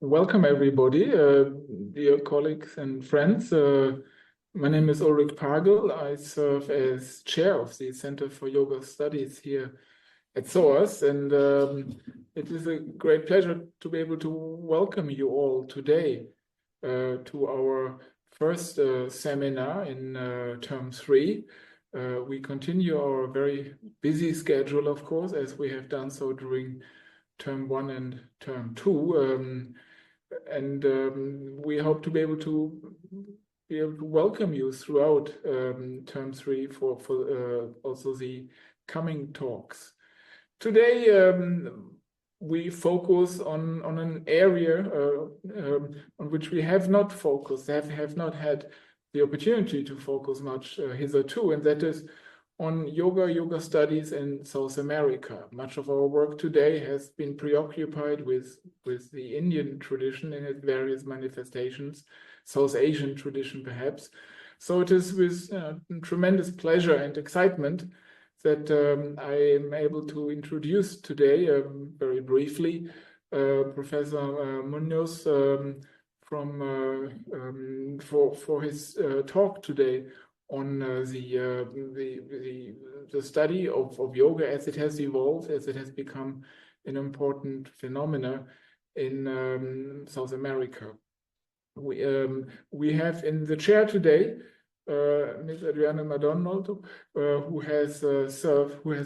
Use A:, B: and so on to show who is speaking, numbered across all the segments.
A: Welcome, everybody, dear colleagues and friends. My name is Ulrich Pagel. I serve as chair of the Center for Yoga Studies here at SOAS, and it is a great pleasure to be able to welcome you all today to our first seminar in term 3. We continue our very busy schedule, of course, as we have done so during term 1 and term 2. And we hope to be able to welcome you throughout term 3 for also the coming talks. Today we focus on an area on which we have not focused, have not had the opportunity to focus much hitherto, and that is on yoga studies in South America. Much of our work today has been preoccupied with the Indian tradition in its various manifestations, South Asian tradition perhaps. So it is with tremendous pleasure and excitement that I am able to introduce today, very briefly, Professor Muñoz for his talk today on the study of yoga as it has evolved, as it has become an important phenomena in South America. We have in the chair today Ms. Adriana Madonaldo, who has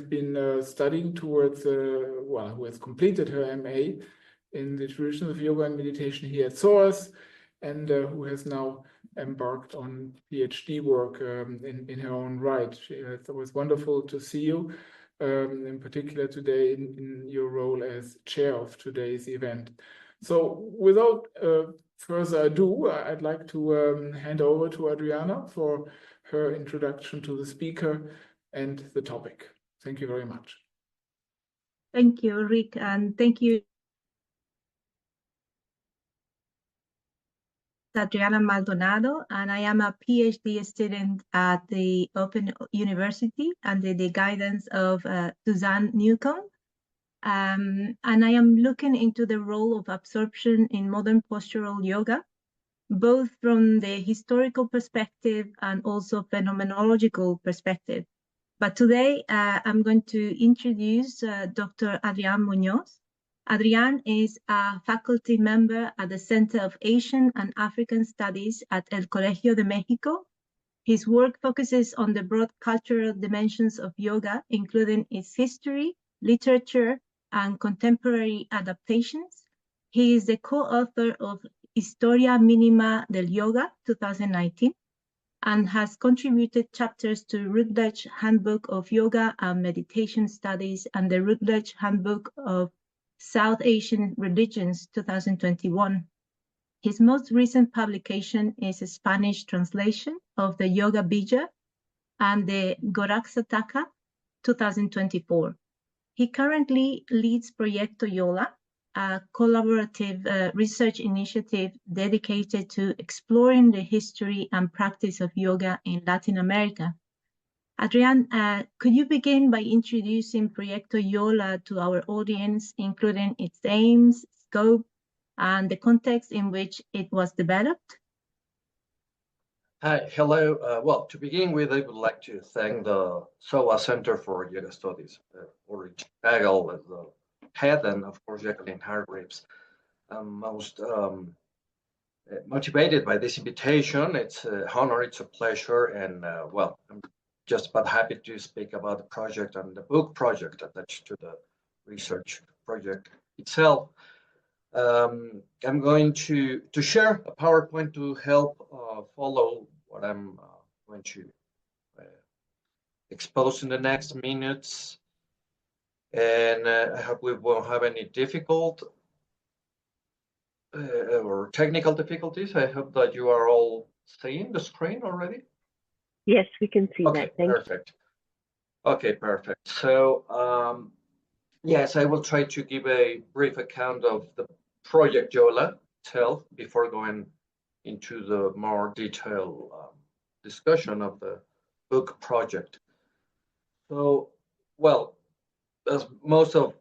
A: been studying towards, who has completed her MA in the tradition of yoga and meditation here at SOAS, and who has now embarked on PhD work in her own right. It was wonderful to see you, in particular today in your role as chair of today's event. So without further ado, I'd like to hand over to Adriana for her introduction to the speaker and the topic. Thank you very much.
B: Thank you, Rick, and thank you, Adriana Maldonado, and I am a PhD student at the Open University under the guidance of Suzanne Newcomb. And I am looking into the role of absorption in modern postural yoga, both from the historical perspective and also phenomenological perspective. But today I'm going to introduce Dr. Adrián Muñoz. Adrián is a faculty member at the Center of Asian and African Studies at El Colegio de México. His work focuses on the broad cultural dimensions of yoga, including its history, literature, and contemporary adaptations. He is the co-author of Historia Mínima del Yoga, 2019, and has contributed chapters to Routledge Handbook of Yoga and Meditation Studies and the Routledge Handbook of South Asian Religions, 2021. His most recent publication is a Spanish translation of the Yoga Bija and the Goraksataka, 2024. He currently leads Proyecto Yola, a collaborative research initiative dedicated to exploring the history and practice of yoga in Latin America. Adrián, could you begin by introducing Proyecto Yola to our audience, including its aims, scope, and the context in which it was developed?
C: Hi, hello. Well, to begin with, I would like to thank the SOAS Center for Yoga Studies, Ulrich Pagel as the head, and of course, Jacqueline Hargreaves. I'm most motivated by this invitation. It's an honor, it's a pleasure, and well, I'm just about happy to speak about the project and the book project attached to the research project itself. I'm going to share a PowerPoint to help follow what I'm going to expose in the next minutes. And I hope we won't have any difficult or technical difficulties. I hope that you are all seeing the screen already.
D: Yes, we can see
C: that.
D: Thank
C: perfect. You. Okay, perfect. So, yes, I will try to give a brief account of the Project Yola itself before going into the more detailed discussion of the book project. So, well, as most of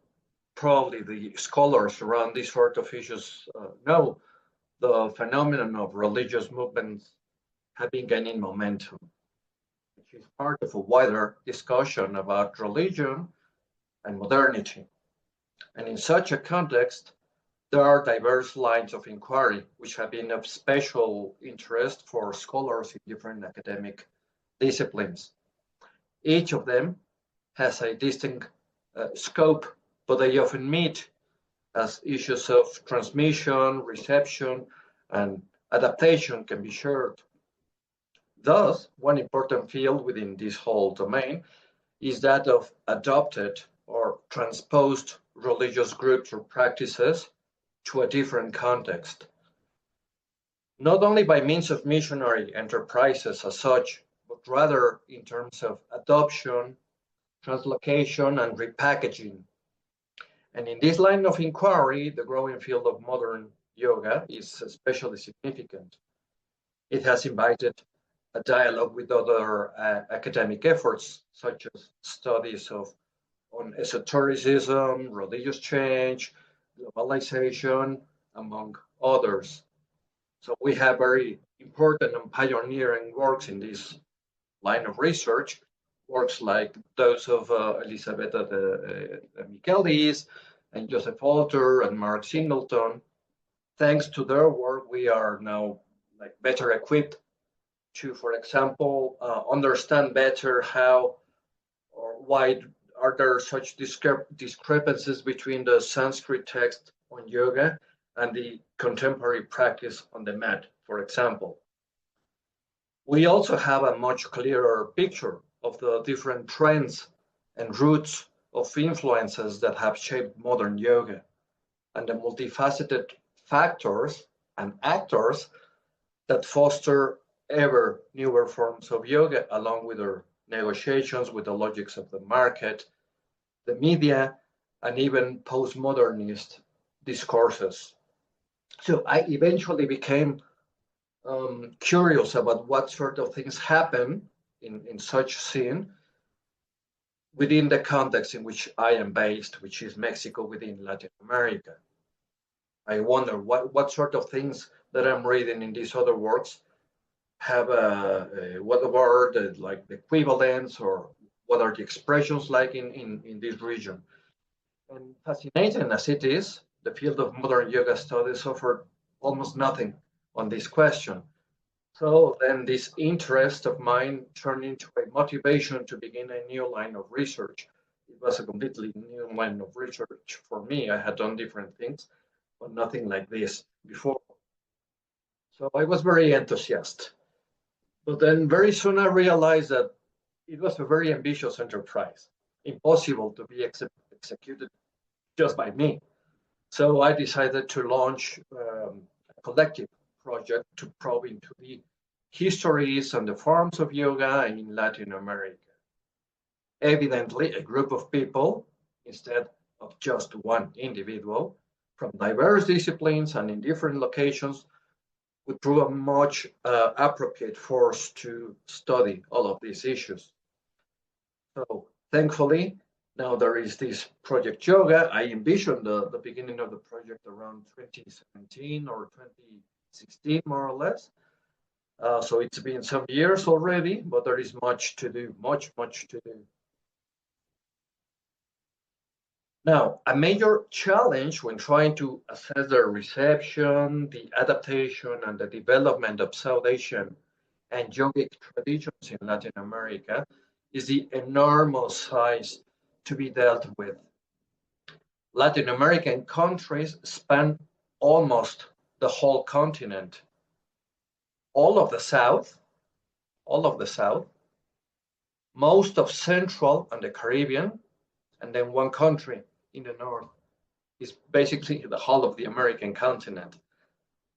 C: probably the scholars around these sort of issues know, the phenomenon of religious movements have been gaining momentum, which is part of a wider discussion about religion and modernity. And in such a context, there are diverse lines of inquiry which have been of special interest for scholars in different academic disciplines. Each of them has a distinct scope, but they often meet as issues of transmission, reception, and adaptation can be shared. Thus, one important field within this whole domain is that of adopted or transposed religious groups or practices to a different context, not only by means of missionary enterprises as such, but rather in terms of adoption, translocation, and repackaging. And in this line of inquiry, the growing field of modern yoga is especially significant. It has invited a dialogue with other academic efforts, such as studies on esotericism, religious change, globalization, among others. So we have very important and pioneering works in this line of research, works like those of Elisabetta de Michaelis and Joseph Alter and Mark Singleton. Thanks to their work, we are now better equipped to, for example, understand better how or why are there such discrepancies between the Sanskrit text on yoga and the contemporary practice on the mat, for example. We also have a much clearer picture of the different trends and roots of influences that have shaped modern yoga and the multifaceted factors and actors that foster ever newer forms of yoga, along with their negotiations with the logics of the market, the media, and even postmodernist discourses. So I eventually became curious about what sort of things happen in such scene within the context in which I am based, which is Mexico within Latin America. I wonder what sort of things that I'm reading in these other works have what are the equivalents, or what are the expressions like in this region. And fascinating as it is, the field of modern yoga studies offered almost nothing on this question. So then this interest of mine turned into a motivation to begin a new line of research. It was a completely new line of research for me. I had done different things, but nothing like this before. So I was very enthusiastic. But then very soon I realized that it was a very ambitious enterprise, impossible to be executed just by me. So I decided to launch a collective project to probe into the histories and the forms of yoga in Latin America. Evidently, a group of people, instead of just one individual, from diverse disciplines and in different locations, would prove a much appropriate force to study all of these issues. So thankfully, now there is this Project Yoga. I envisioned the beginning of the project around 2017 or 2016, more or less. So it's been some years already, but there is much to do, much to do. Now, a major challenge when trying to assess the reception, the adaptation, and the development of South Asian and yogic traditions in Latin America is the enormous size to be dealt with. Latin American countries span almost the whole continent. All of the South, most of Central and the Caribbean, and then one country in the north is basically the whole of the American continent.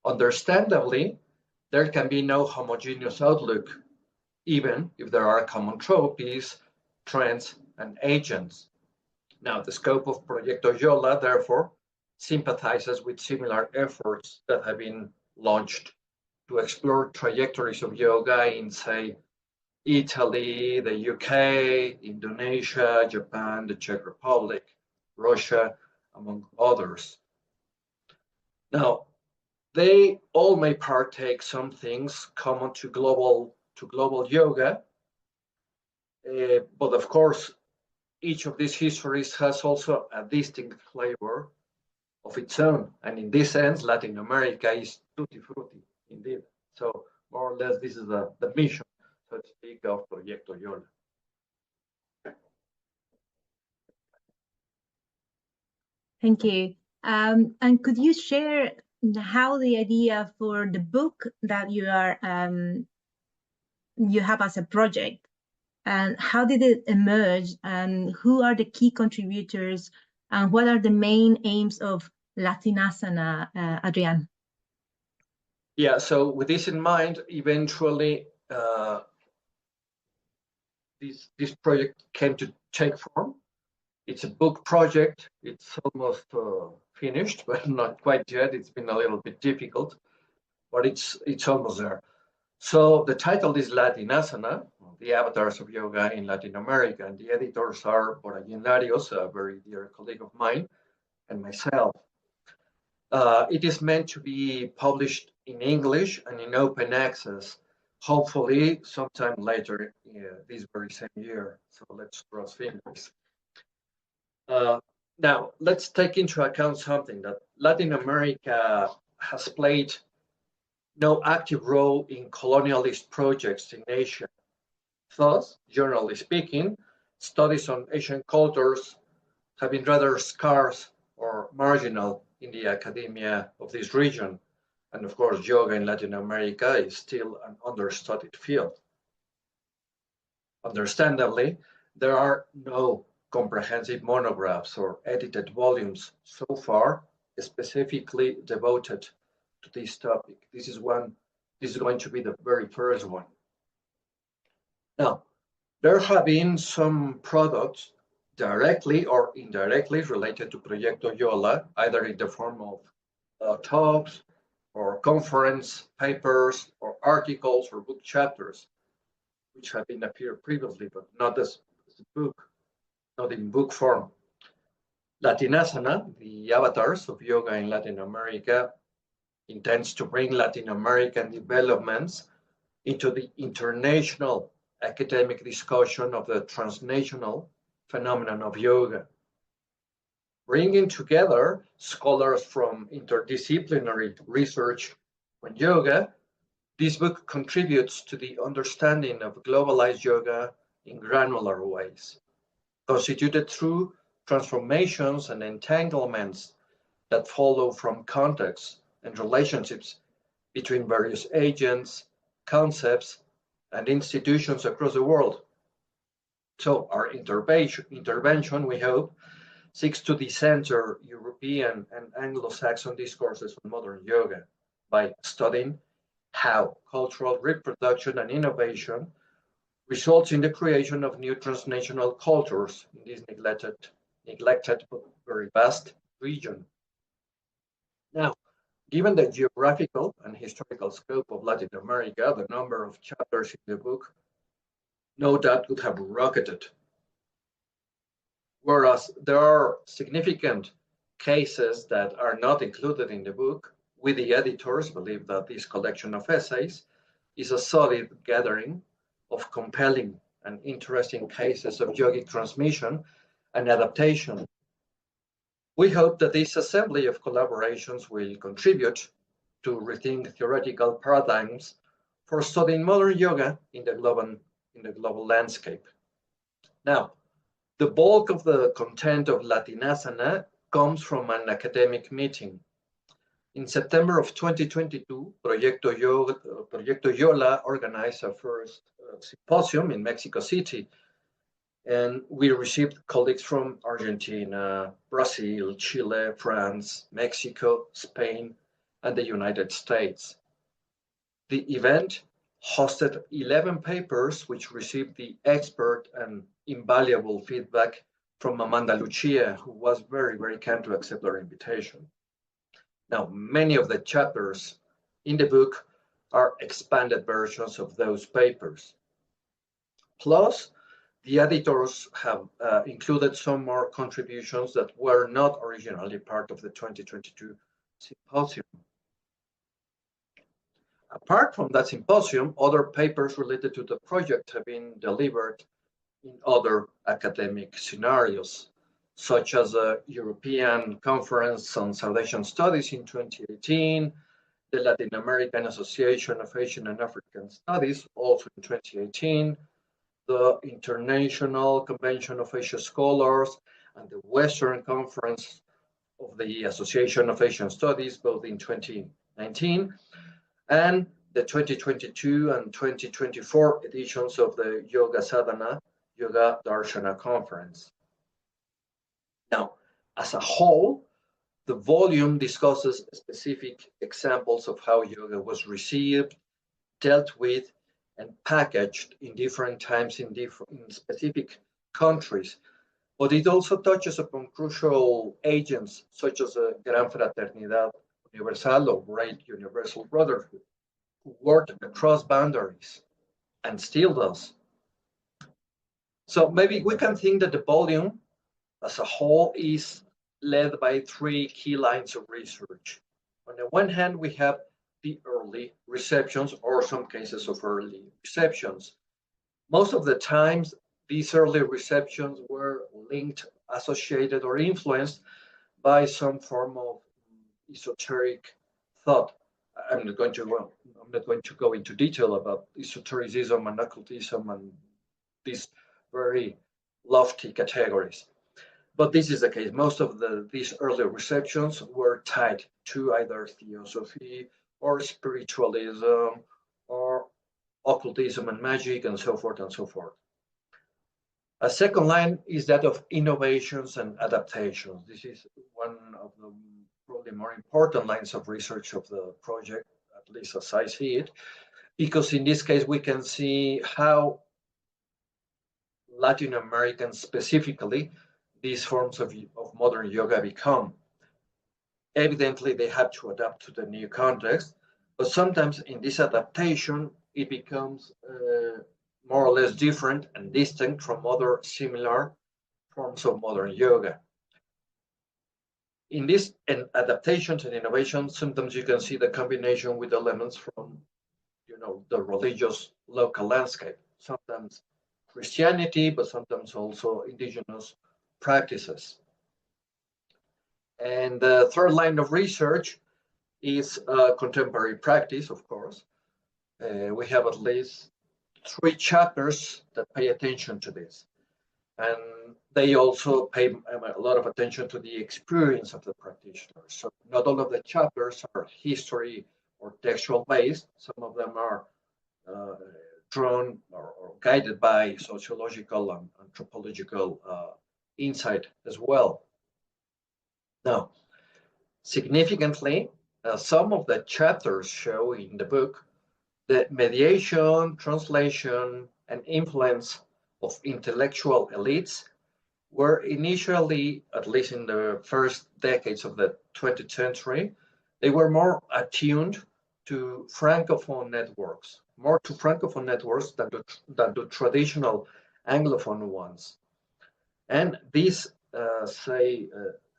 C: Understandably, there can be no homogeneous outlook, even if there are common tropes, trends, and agents. Now, the scope of Proyecto Yola, therefore, sympathizes with similar efforts that have been launched to explore trajectories of yoga in, say, Italy, the UK, Indonesia, Japan, the Czech Republic, Russia, among others. Now, they all may partake some things common to global yoga, but of course, each of these histories has also a distinct flavor of its own. And in this sense, Latin America is tutti frutti, indeed. So more or less, this is the mission, so to speak, of Proyecto Yola.
B: Thank you. And could you share how the idea for the book that you have as a project, and how did it emerge, and who are the key contributors, and what are the main aims of Latināsana, Adrián?
C: Yeah, so with this in mind, eventually this project came to take form. It's a book project. It's almost finished, but not quite yet. It's been a little bit difficult, but it's almost there. So the title is Latināsana, the avatars of yoga in Latin America, and the editors are Adrián, a very dear colleague of mine, and myself. It is meant to be published in English and in open access, hopefully sometime later this very same year. So let's cross fingers. Now, let's take into account something that Latin America has played no active role in colonialist projects in Asia. Thus, generally speaking, studies on Asian cultures have been rather scarce or marginal in the academia of this region. And of course, yoga in Latin America is still an understudied field. Understandably, there are no comprehensive monographs or edited volumes so far specifically devoted to this topic. This is going to be the very first one. Now, there have been some products directly or indirectly related to Proyecto Yola, either in the form of talks or conference papers or articles or book chapters, which have been appeared previously, but not as a book, not in book form. Latināsana, the avatars of yoga in Latin America, intends to bring Latin American developments into the international academic discussion of the transnational phenomenon of yoga, bringing together scholars from interdisciplinary research on yoga. This book contributes to the understanding of globalized yoga in granular ways, constituted through transformations and entanglements that follow from contexts and relationships between various agents, concepts, and institutions across the world. So our intervention, we hope, seeks to decenter European and Anglo-Saxon discourses on modern yoga by studying how cultural reproduction and innovation results in the creation of new transnational cultures in this neglected but very vast region. Now, given the geographical and historical scope of Latin America, the number of chapters in the book no doubt would have rocketed. Whereas there are significant cases that are not included in the book, we the editors believe that this collection of essays is a solid gathering of compelling and interesting cases of yogic transmission and adaptation. We hope that this assembly of collaborations will contribute to rethink theoretical paradigms for studying modern yoga in the global landscape. Now, the bulk of the content of Latināsana comes from an academic meeting. In September of 2022, Proyecto Yola organized a first symposium in Mexico City, and we received colleagues from Argentina, Brazil, Chile, France, Mexico, Spain, and the United States. The event hosted 11 papers, which received the expert and invaluable feedback from Amanda Lucia, who was very, very kind to accept our invitation. Now, many of the chapters in the book are expanded versions of those papers. Plus, the editors have included some more contributions that were not originally part of the 2022 symposium. Apart from that symposium, other papers related to the project have been delivered in other academic scenarios, such as a European Conference on South Asian Studies in 2018, the Latin American Association of Asian and African Studies, also in 2018, the International Convention of Asian Scholars, and the Western Conference of the Association of Asian Studies, both in 2019, and the 2022 and 2024 editions of the Yoga Sadhana, Yoga Darshana Conference. Now, as a whole, the volume discusses specific examples of how yoga was received, dealt with, and packaged in different times in specific countries. But it also touches upon crucial agents such as the Gran Fraternidad Universal or Great Universal Brotherhood, who worked across boundaries and still does. So maybe we can think that the volume as a whole is led by three key lines of research. On the one hand, we have the early receptions or some cases of early receptions. Most of the times, these early receptions were linked, associated, or influenced by some form of esoteric thought. I'm not going to go into detail about esotericism and occultism and these very lofty categories. But this is the case. Most of these early receptions were tied to either theosophy or spiritualism or occultism and magic and so forth and so forth. A second line is that of innovations and adaptations. This is one of the probably more important lines of research of the project, at least as I see it, because in this case we can see how Latin Americans specifically these forms of modern yoga become. Evidently, they have to adapt to the new context, but sometimes in this adaptation, it becomes more or less different and distinct from other similar forms of modern yoga. In this adaptations and innovations, sometimes you can see the combination with elements from, the religious local landscape. Sometimes Christianity, but sometimes also indigenous practices. And the third line of research is contemporary practice, of course. We have at least 3 chapters that pay attention to this. And they also pay a lot of attention to the experience of the practitioners. So not all of the chapters are history or textual based. Some of them are drawn or guided by sociological and anthropological insight as well. Now, significantly, some of the chapters show in the book the mediation, translation, and influence of intellectual elites were initially, at least in the first decades of the 20th century, they were more attuned to Francophone networks, more to Francophone networks than the traditional Anglophone ones. And these,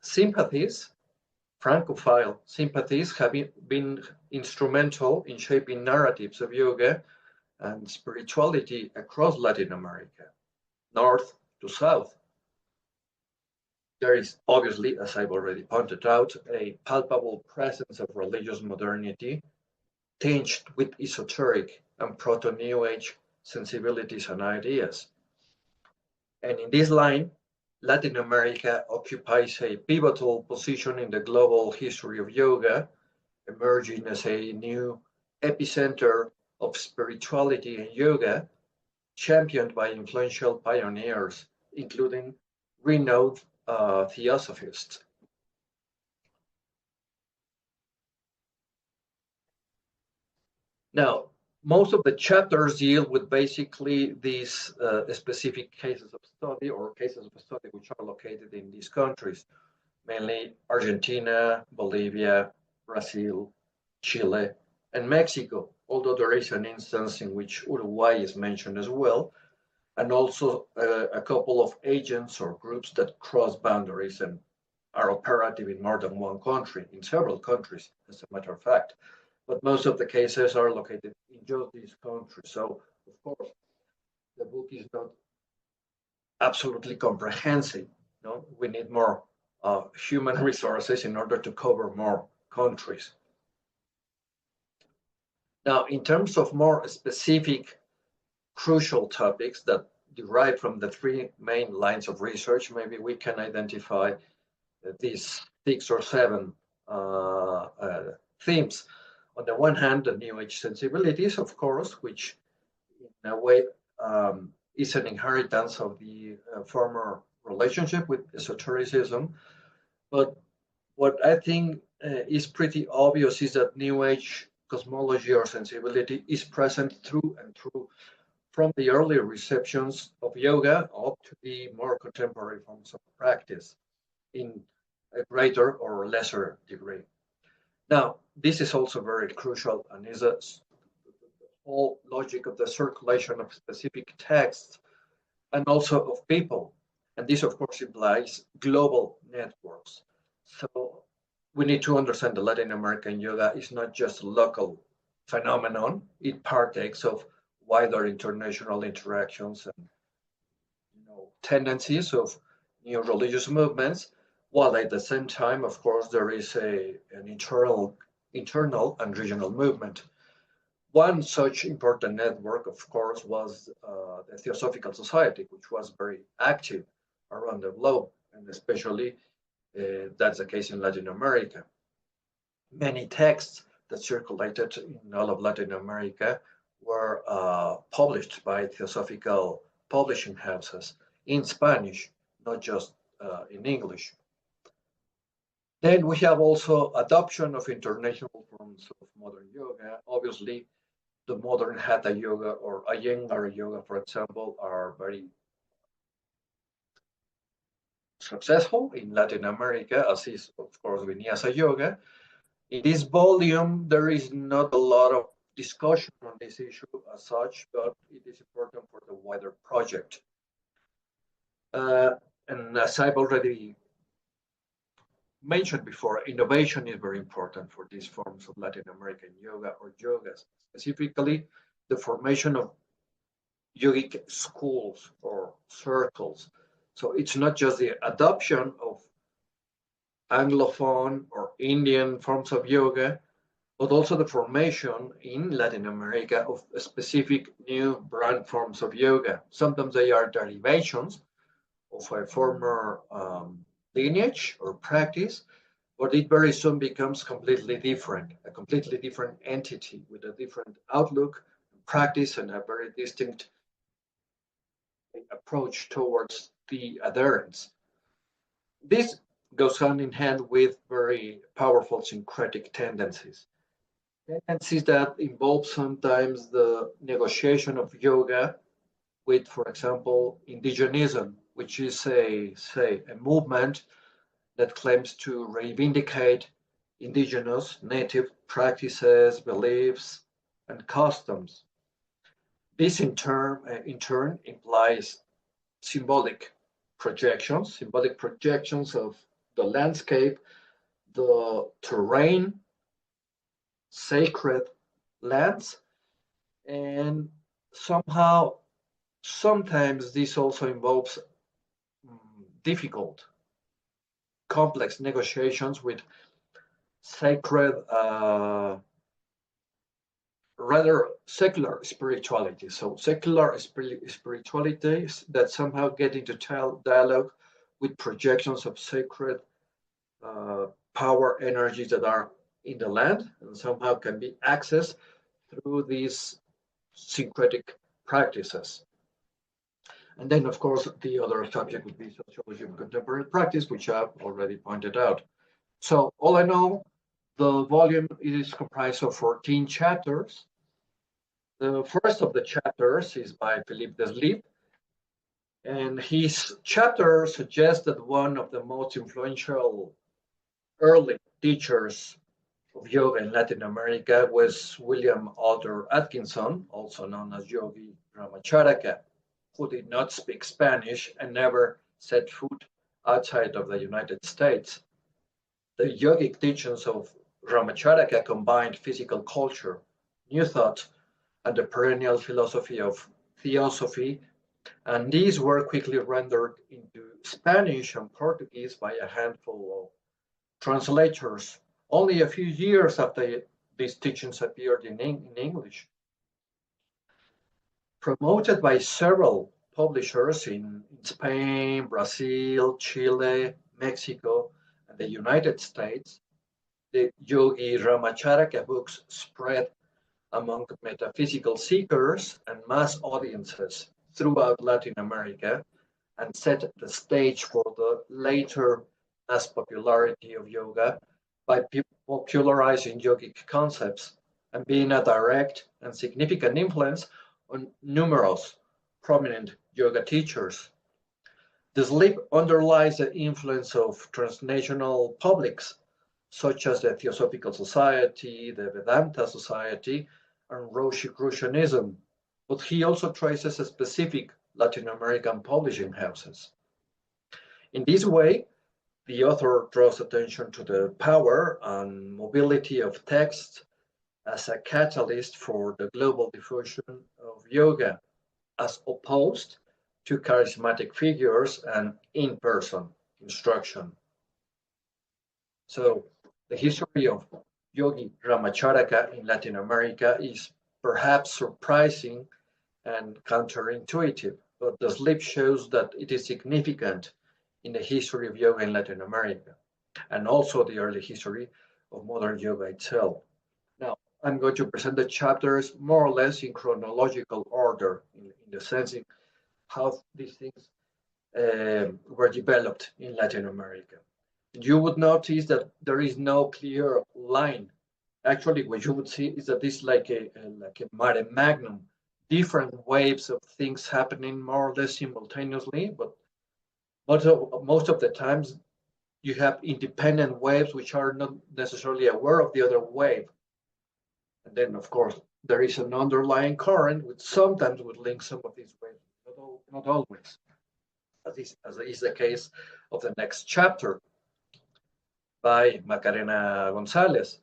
C: sympathies, Francophile sympathies, have been instrumental in shaping narratives of yoga and spirituality across Latin America, north to south. There is obviously, as I've already pointed out, a palpable presence of religious modernity tinged with esoteric and proto-New Age sensibilities and ideas. And in this line, Latin America occupies a pivotal position in the global history of yoga, emerging as a new epicenter of spirituality and yoga, championed by influential pioneers, including renowned theosophists. Now, most of the chapters deal with basically these specific cases of study or cases of study which are located in these countries, mainly Argentina, Bolivia, Brazil, Chile, and Mexico, although there is an instance in which Uruguay is mentioned as well. and also a couple of agents or groups that cross boundaries and are operative in more than one country, in several countries, as a matter of fact. But most of the cases are located in just these countries. So, of course, the book is not absolutely comprehensive. No, we need more human resources in order to cover more countries. Now, in terms of more specific, crucial topics that derive from the three main lines of research, maybe we can identify these 6 or 7 themes. On the one hand, the New Age sensibilities, of course, which in a way is an inheritance of the former relationship with esotericism. But what I think is pretty obvious is that New Age cosmology or sensibility is present through and through, from the earlier receptions of yoga up to the more contemporary forms of practice in a greater or lesser degree. Now, this is also very crucial and is a whole logic of the circulation of specific texts and also of people. And this, of course, implies global networks. So we need to understand that Latin American yoga is not just a local phenomenon. It partakes of wider international interactions and tendencies of new religious movements, while at the same time, of course, there is an internal and regional movement. One such important network, of course, was the Theosophical Society, which was very active around the globe, and especially that's the case in Latin America. Many texts that circulated in all of Latin America were published by Theosophical publishing houses in Spanish, not just in English. Then we have also adoption of international forms of modern yoga. Obviously, the modern Hatha yoga or Iyengar yoga, for example, are very successful in Latin America, as is, of course, Vinyasa yoga. In this volume, there is not a lot of discussion on this issue as such, but it is important for the wider project. And as I've already mentioned before, innovation is very important for these forms of Latin American yoga or yogas, specifically the formation of yogic schools or circles. So it's not just the adoption of Anglophone or Indian forms of yoga, but also the formation in Latin America of specific new brand forms of yoga. Sometimes they are derivations of a former lineage or practice, but it very soon becomes completely different, a completely different entity with a different outlook, practice, and a very distinct approach towards the adherents. This goes hand in hand with very powerful syncretic tendencies that involve sometimes the negotiation of yoga with, for example, indigenism, which is a movement that claims to reivindicate indigenous native practices, beliefs, and customs. This in turn implies symbolic projections of the landscape, the terrain, sacred lands, and sometimes this also involves difficult, complex negotiations with sacred, rather secular spirituality. So secular spiritualities that somehow get into dialogue with projections of sacred power energies that are in the land and somehow can be accessed through these syncretic practices. And then, of course, the other subject would be sociology of contemporary practice, which I've already pointed out. So all in all, the volume is comprised of 14 chapters. The first of the chapters is by Philippe Deslippe, and his chapter suggests that one of the most influential early teachers of yoga in Latin America was William Alder Atkinson, also known as Yogi Ramacharaka, who did not speak Spanish and never set foot outside of the United States. The yogic teachings of Ramacharaka combined physical culture, new thought, and the perennial philosophy of theosophy, and these were quickly rendered into Spanish and Portuguese by a handful of translators, only a few years after these teachings appeared in English. Promoted by several publishers in Spain, Brazil, Chile, Mexico, and the United States, the Yogi Ramacharaka books spread among metaphysical seekers and mass audiences throughout Latin America and set the stage for the later mass popularity of yoga by popularizing yogic concepts and being a direct and significant influence on numerous prominent yoga teachers. This leap underlies the influence of transnational publics, such as the Theosophical Society, the Vedanta Society, and Rosicrucianism, but he also traces specific Latin American publishing houses. In this way, the author draws attention to the power and mobility of texts as a catalyst for the global diffusion of yoga, as opposed to charismatic figures and in-person instruction. So the history of Yogi Ramacharaka in Latin America is perhaps surprising and counterintuitive, but the slip shows that it is significant in the history of yoga in Latin America, and also the early history of modern yoga itself. Now, I'm going to present the chapters more or less in chronological order, in the sense of how these things were developed in Latin America. You would notice that there is no clear line. Actually, what you would see is that this is like a mare magnum, different waves of things happening more or less simultaneously, but most of the times you have independent waves which are not necessarily aware of the other wave. And then, of course, there is an underlying current which sometimes would link some of these waves, not always, as is the case of the next chapter by Macarena Gonzalez.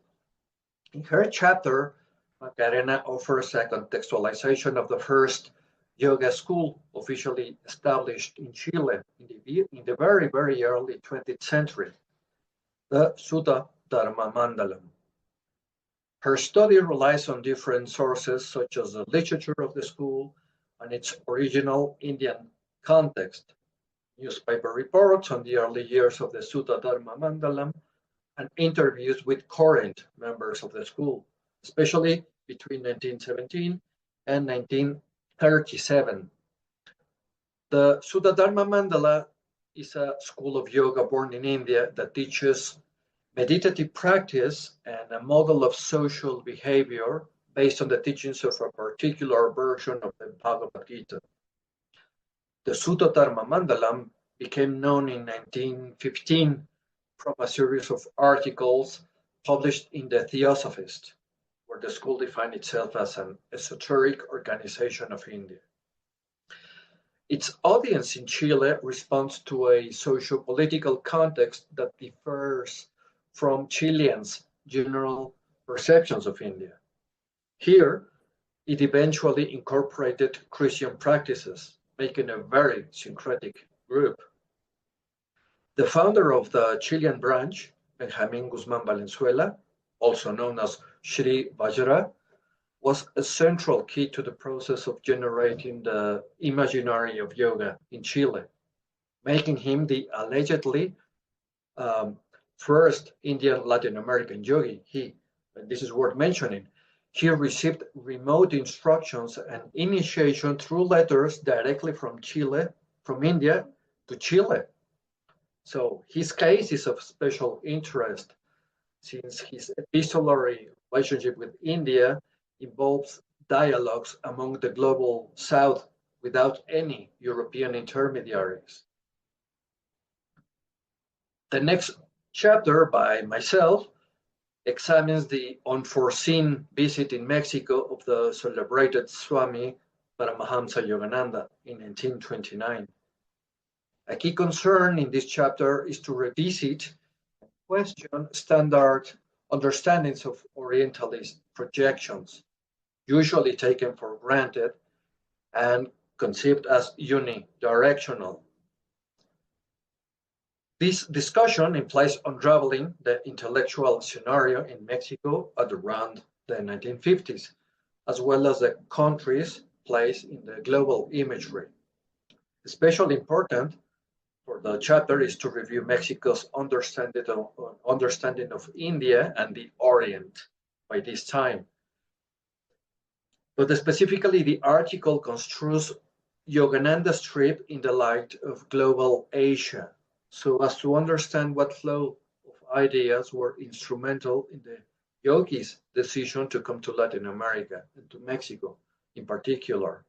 C: In her chapter, Macarena offers a contextualization of the first yoga school officially established in Chile in the very, very early 20th century, the Sutta Dharma Mandalam. Her study relies on different sources, such as the literature of the school and its original Indian context, newspaper reports on the early years of the Sutta Dharma Mandalam, and interviews with current members of the school, especially between 1917 and 1937. The Sutta Dharma Mandala is a school of yoga born in India that teaches meditative practice and a model of social behavior based on the teachings of a particular version of the Bhagavad Gita. The Sutta Dharma Mandalam became known in 1915 from a series of articles published in the Theosophist, where the school defined itself as an esoteric organization of India. Its audience in Chile responds to a socio-political context that differs from Chileans' general perceptions of India. Here, it eventually incorporated Christian practices, making a very syncretic group. The founder of the Chilean branch, Benjamin Guzmán Valenzuela, also known as Sri Vajra, was a central key to the process of generating the imaginary of yoga in Chile, making him the allegedly first Indian Latin American yogi. And this is worth mentioning, he received remote instructions and initiation through letters directly from India to Chile. So his case is of special interest since his epistolary relationship with India involves dialogues among the global South without any European intermediaries. The next chapter by myself examines the unforeseen visit in Mexico of the celebrated Swami Paramahamsa Yogananda in 1929. A key concern in this chapter is to revisit and question standard understandings of Orientalist projections, usually taken for granted and conceived as unidirectional. This discussion implies unraveling the intellectual scenario in Mexico at around the 1950s, as well as the country's place in the global imagery. Especially important for the chapter is to review Mexico's understanding of India and the Orient by this time. But specifically, the article construes Yogananda's trip in the light of global Asia, so as to understand what flow of ideas were instrumental in the yogi's decision to come to Latin America and to Mexico in particular.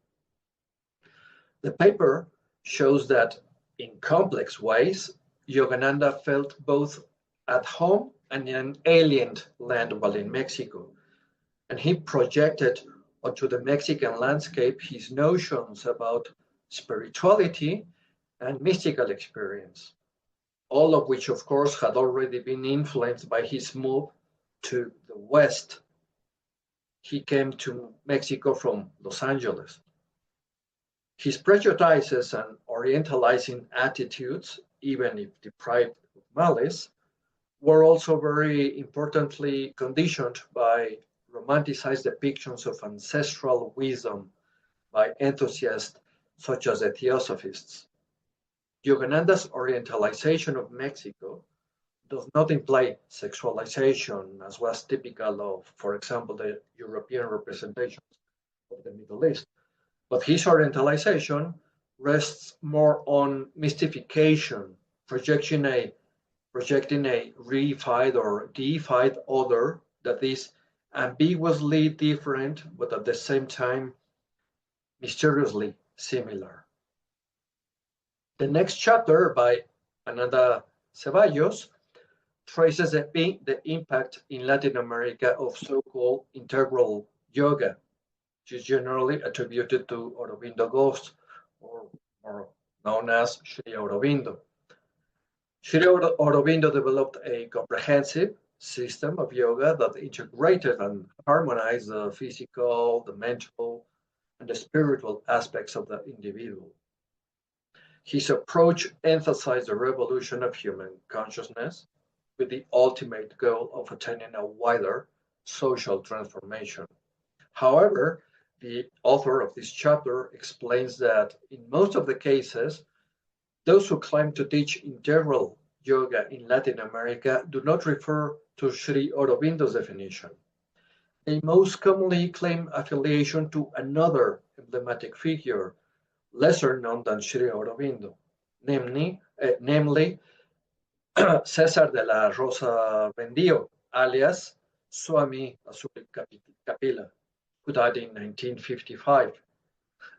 C: The paper shows that in complex ways, Yogananda felt both at home and in an alien land while in Mexico, and he projected onto the Mexican landscape his notions about spirituality and mystical experience, all of which, of course, had already been influenced by his move to the West. He came to Mexico from Los Angeles. His prejudices and orientalizing attitudes, even if deprived of malice, were also very importantly conditioned by romanticized depictions of ancestral wisdom by enthusiasts such as the Theosophists. Yogananda's orientalization of Mexico does not imply sexualization, as was typical of, for example, the European representations of the Middle East. But his orientalization rests more on mystification, projecting a reified or deified other that is ambiguously different, but at the same time mysteriously similar. The next chapter by Ananda Ceballos traces the impact in Latin America of so-called integral yoga, which is generally attributed to Aurobindo Ghost, or known as Sri Aurobindo. Sri Aurobindo developed a comprehensive system of yoga that integrated and harmonized the physical, the mental, and the spiritual aspects of the individual. His approach emphasized the revolution of human consciousness with the ultimate goal of attaining a wider social transformation. However, the author of this chapter explains that in most of the cases, those who claim to teach integral yoga in Latin America do not refer to Sri Aurobindo's definition. They most commonly claim affiliation to another emblematic figure, lesser known than Sri Aurobindo, namely César de la Rosa Vendillo, alias Swami Asuri Kapila, who died in 1955.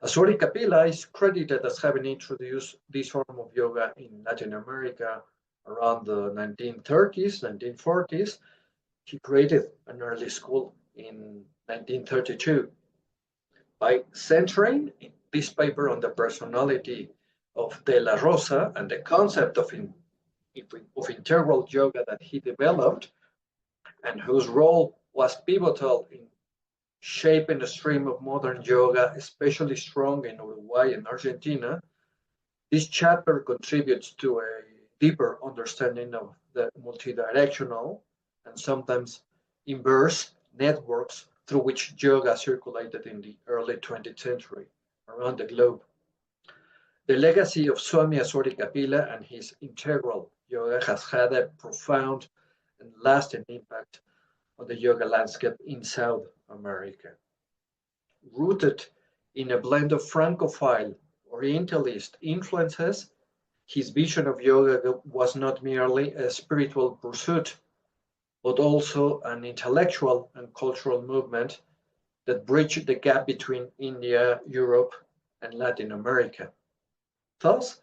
C: Asuri Kapila is credited as having introduced this form of yoga in Latin America around the 1930s, 1940s. He created an early school in 1932. By centering this paper on the personality of De La Rosa and the concept of integral yoga that he developed, and whose role was pivotal in shaping the stream of modern yoga, especially strong in Uruguay and Argentina, this chapter contributes to a deeper understanding of the multidirectional and sometimes inverse networks through which yoga circulated in the early 20th century around the globe. The legacy of Swami Asuri Kapila and his integral yoga has had a profound and lasting impact on the yoga landscape in South America. Rooted in a blend of Francophile Orientalist influences, his vision of yoga was not merely a spiritual pursuit, but also an intellectual and cultural movement that bridged the gap between India, Europe, and Latin America. Thus,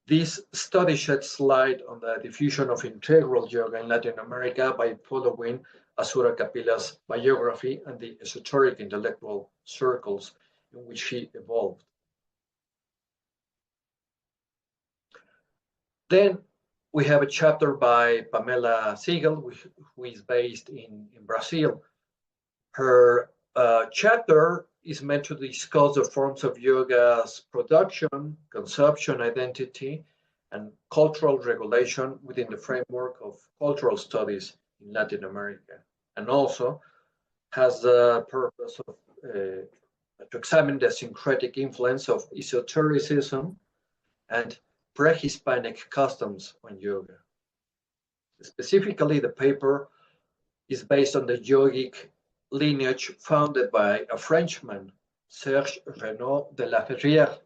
C: this study sheds light on the diffusion of integral yoga in Latin America by following Asura Kapila's biography and the esoteric intellectual circles in which he evolved. Then we have a chapter by Pamela Siegel, who is based in Brazil. Her chapter is meant to discuss the forms of yoga's production, consumption, identity, and cultural regulation within the framework of cultural studies in Latin America, and also has the purpose of to examine the syncretic influence of esotericism and pre-Hispanic customs on yoga. Specifically, the paper is based on the yogic lineage founded by a Frenchman, Serge Renaud de la Ferrière,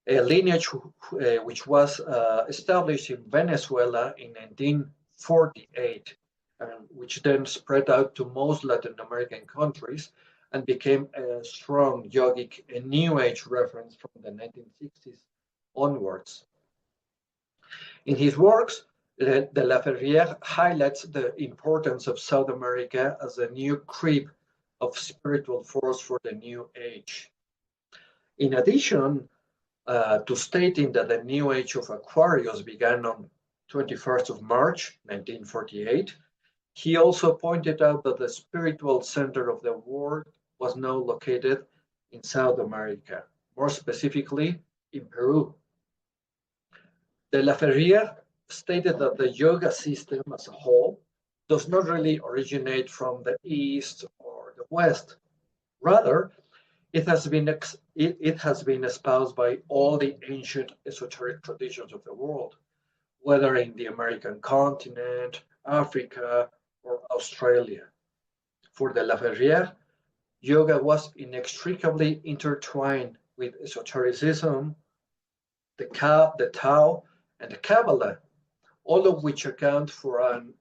C: a lineage which was established in Venezuela in 1948, and which then spread out to most Latin American countries and became a strong yogic and New Age reference from the 1960s onwards. In his works, de la Ferrière highlights the importance of South America as a new creep of spiritual force for the New Age. In addition to stating that the New Age of Aquarius began on 21st of March, 1948, he also pointed out that the spiritual center of the world was now located in South America, more specifically in Peru. De la Ferrière stated that the yoga system as a whole does not really originate from the East or the West. Rather, it has been espoused by all the ancient esoteric traditions of the world, whether in the American continent, Africa, or Australia. For de la Ferrière, yoga was inextricably intertwined with esotericism, the Tao, and the Kabbalah, all of which account for an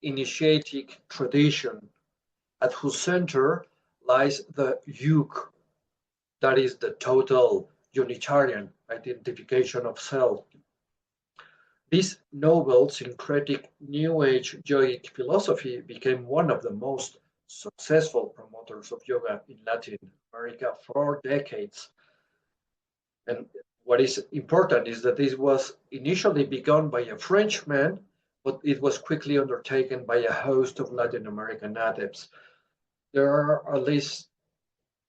C: initiatic tradition at whose center lies the yuk, that is the total unitarian identification of self. This novel syncretic New Age yogic philosophy became one of the most successful promoters of yoga in Latin America for decades. And what is important is that this was initially begun by a Frenchman, but it was quickly undertaken by a host of Latin American adepts. There are at least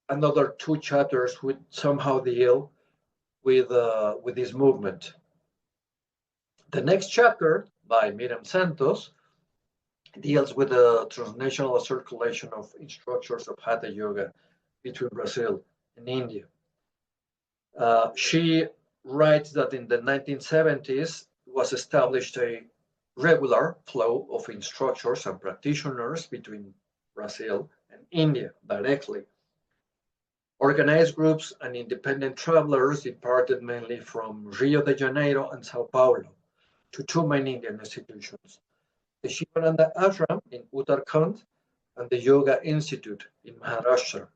C: another 2 chapters which somehow deal with this movement. The next chapter by Miriam Santos deals with the transnational circulation of instructors of Hatha Yoga between Brazil and India. She writes that in the 1970s was established a regular flow of instructors and practitioners between Brazil and India directly. Organized groups and independent travelers departed mainly from Rio de Janeiro and Sao Paulo to 2 main Indian institutions, the Shivananda Ashram in Uttarakhand and the Yoga Institute in Maharashtra.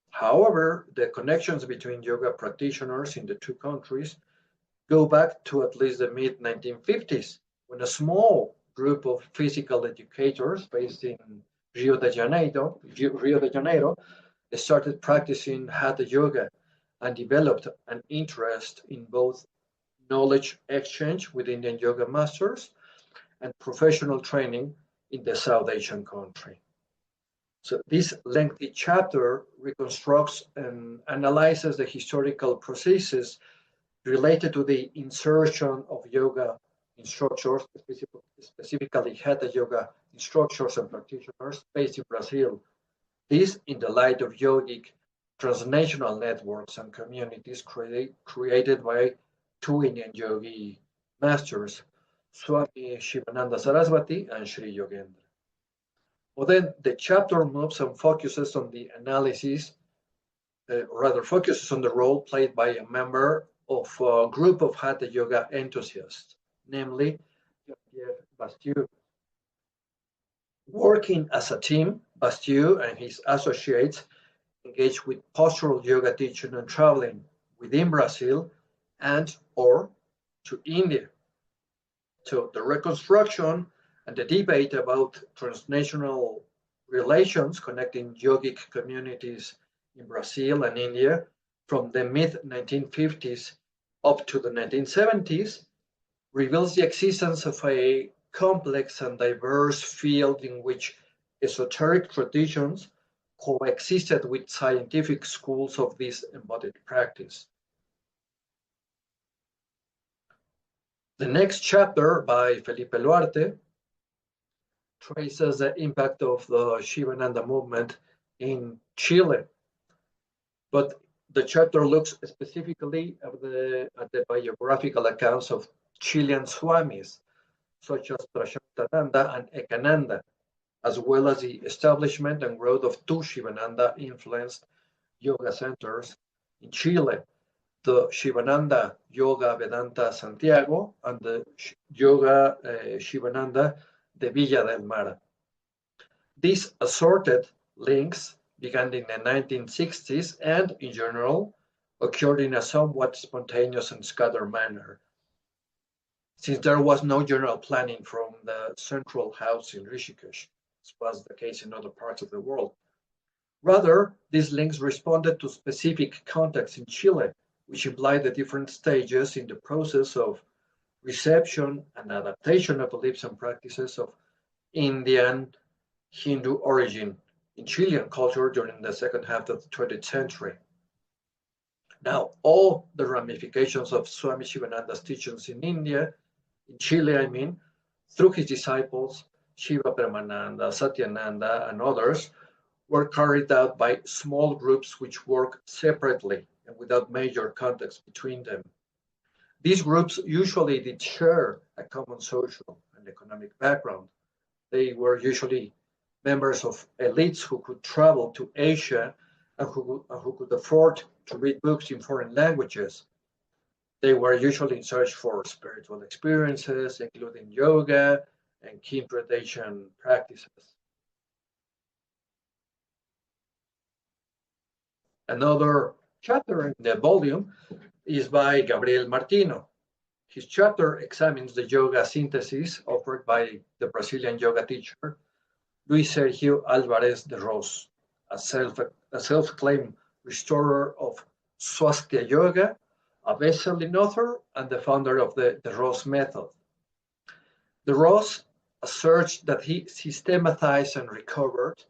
C: However, the connections between yoga practitioners in the 2 countries go back to at least the mid-1950s, when a small group of physical educators based in Rio de Janeiro started practicing Hatha Yoga and developed an interest in both knowledge exchange with Indian yoga masters and professional training in the South Asian country. So this lengthy chapter reconstructs and analyzes the historical processes related to the insertion of yoga instructors, specifically Hatha Yoga instructors and practitioners based in Brazil. This in the light of yogic transnational networks and communities created by 2 Indian yogi masters, Swami Shivananda Saraswati and Sri Yogendra. Well, then the chapter moves and focuses on the analysis, focuses on the role played by a member of a group of Hatha Yoga enthusiasts, namely Jean-Pierre Bastieu. Working as a team, Bastieu and his associates engaged with postural yoga teaching and traveling within Brazil and or to India. So the reconstruction and the debate about transnational relations connecting yogic communities in Brazil and India from the mid-1950s up to the 1970s reveals the existence of a complex and diverse field in which esoteric traditions coexisted with scientific schools of this embodied practice. The next chapter by Felipe Luarte traces the impact of the Shivananda movement in Chile, but the chapter looks specifically at the biographical accounts of Chilean swamis, such as Prashantananda and Ekananda, as well as the establishment and growth of two Shivananda-influenced yoga centers in Chile, the Shivananda Yoga Vedanta Santiago and the Yoga Shivananda de Villa del Mar. These assorted links began in the 1960s and, in general, occurred in a somewhat spontaneous and scattered manner, since there was no general planning from the central house in Rishikesh, as was the case in other parts of the world. Rather, these links responded to specific contexts in Chile, which implied the different stages in the process of reception and adaptation of beliefs and practices of Indian Hindu origin in Chilean culture during the second half of the 20th century. Now, all the ramifications of Swami Shivananda's teachings in India, in Chile, I mean, through his disciples, Shiva Premananda, Satyananda, and others, were carried out by small groups which work separately and without major context between them. These groups usually did share a common social and economic background. They were usually members of elites who could travel to Asia and who could afford to read books in foreign languages. They were usually in search for spiritual experiences, including yoga and kindredation practices. Another chapter in the volume is by Gabriel Martino. His chapter examines the yoga synthesis offered by the Brazilian yoga teacher Luis Sergio Álvarez de Ros, a self-claimed restorer of Swastika Yoga, a best-selling author and the founder of the Ros method. De Ros asserts that he systematized and recovered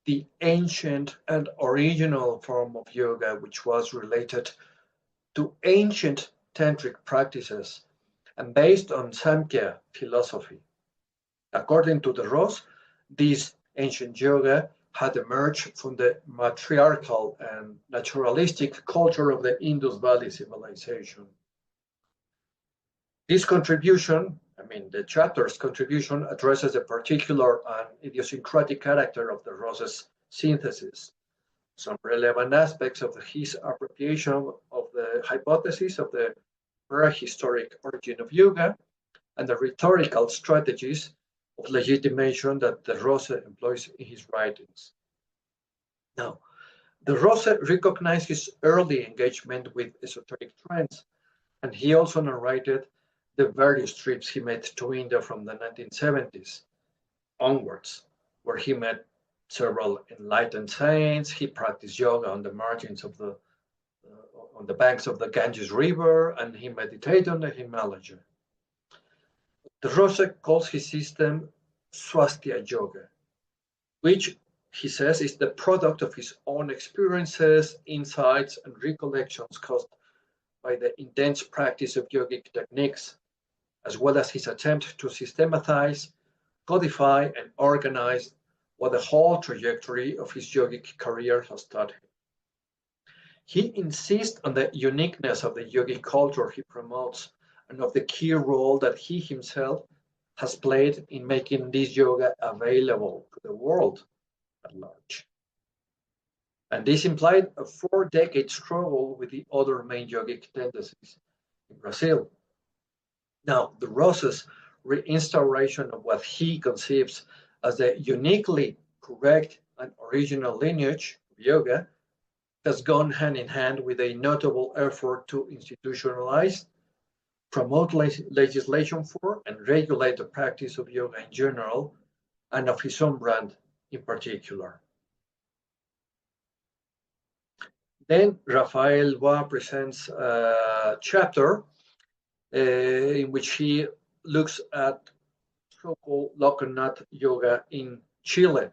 C: the ancient and original form of yoga, which was related to ancient tantric practices and based on Samkhya philosophy. According to De Ros, this ancient yoga had emerged from the matriarchal and naturalistic culture of the Indus Valley civilization. This contribution, the chapter's contribution, addresses the particular and idiosyncratic character of De Ros's synthesis, some relevant aspects of his appropriation of the hypothesis of the prehistoric origin of yoga, and the rhetorical strategies of legitimation that De Rosa employs in his writings. Now, De Rosa recognized his early engagement with esoteric trends, and he also narrated the various trips he made to India from the 1970s onwards, where he met several enlightened saints. He practiced yoga on the margins of on the banks of the Ganges River, and he meditated on the Himalaya. De Rosa calls his system Swastika Yoga, which he says is the product of his own experiences, insights, and recollections caused by the intense practice of yogic techniques, as well as his attempt to systematize, codify, and organize what the whole trajectory of his yogic career has taught him. He insists on the uniqueness of the yogic culture he promotes and of the key role that he himself has played in making this yoga available to the world at large. And this implied a 4-decade struggle with the other main yogic tendencies in Brazil. Now, De Rosa's reinstauration of what he conceives as the uniquely correct and original lineage of yoga has gone hand in hand with a notable effort to institutionalize, promote legislation for, and regulate the practice of yoga in general, and of his own brand in particular. Then Rafael Wa presents a chapter in which he looks at so-called Loconath yoga in Chile.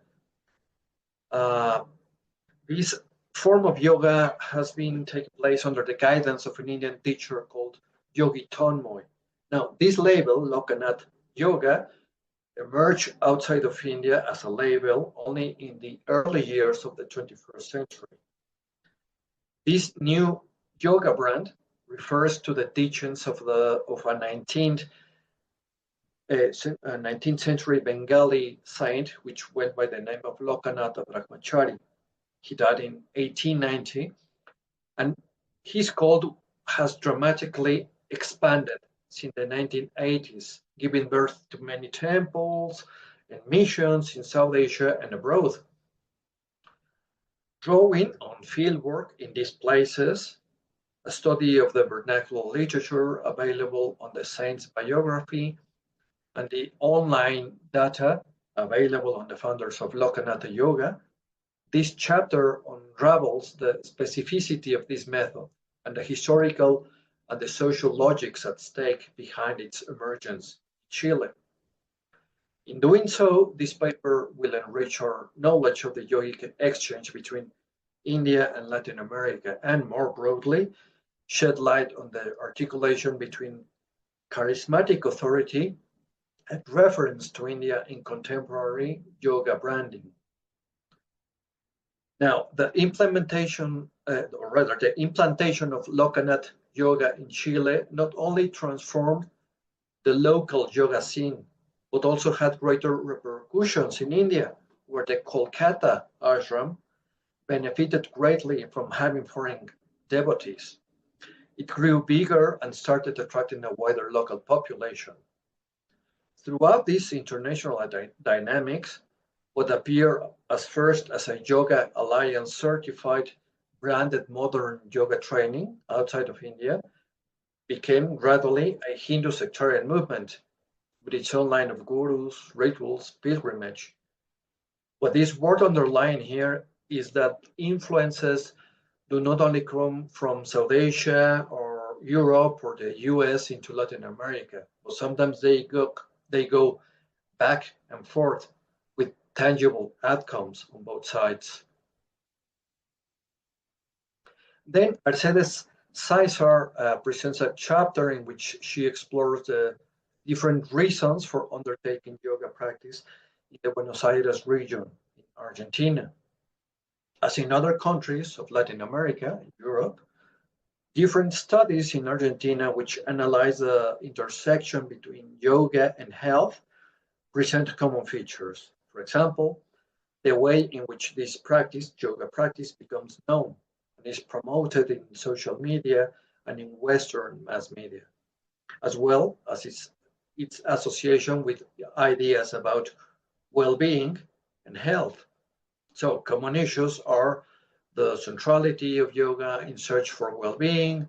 C: This form of yoga has been taking place under the guidance of an Indian teacher called Yogi Tonmoy. Now, this label, Loconath yoga, emerged outside of India as a label only in the early years of the 21st century. This new yoga brand refers to the teachings of a 19th century Bengali saint, which went by the name of Lokanatha Brahmachari. He died in 1890, and his cult has dramatically expanded since the 1980s, giving birth to many temples and missions in South Asia and abroad. Drawing on fieldwork in these places, a study of the vernacular literature available on the saint's biography, and the online data available on the founders of Lokanatha Yoga, this chapter unravels the specificity of this method and the historical and the social logics at stake behind its emergence in Chile. In doing so, this paper will enrich our knowledge of the yogic exchange between India and Latin America, and more broadly, shed light on the articulation between charismatic authority and reference to India in contemporary yoga branding. Now, the implantation of Loconath yoga in Chile not only transformed the local yoga scene, but also had greater repercussions in India, where the Kolkata ashram benefited greatly from having foreign devotees. It grew bigger and started attracting a wider local population. Throughout these international dynamics, what appeared as first as a Yoga Alliance certified branded modern yoga training outside of India became gradually a Hindu sectarian movement with its own line of gurus, rituals, pilgrimage. What is worth underlying here is that influences do not only come from South Asia or Europe or the US into Latin America, but sometimes they go back and forth with tangible outcomes on both sides. Then Mercedes Caesar presents a chapter in which she explores the different reasons for undertaking yoga practice in the Buenos Aires region in Argentina. As in other countries of Latin America and Europe, different studies in Argentina which analyze the intersection between yoga and health present common features. For example, the way in which this practice, yoga practice, becomes known and is promoted in social media and in Western mass media, as well as its association with ideas about well-being and health. So common issues are the centrality of yoga in search for well-being,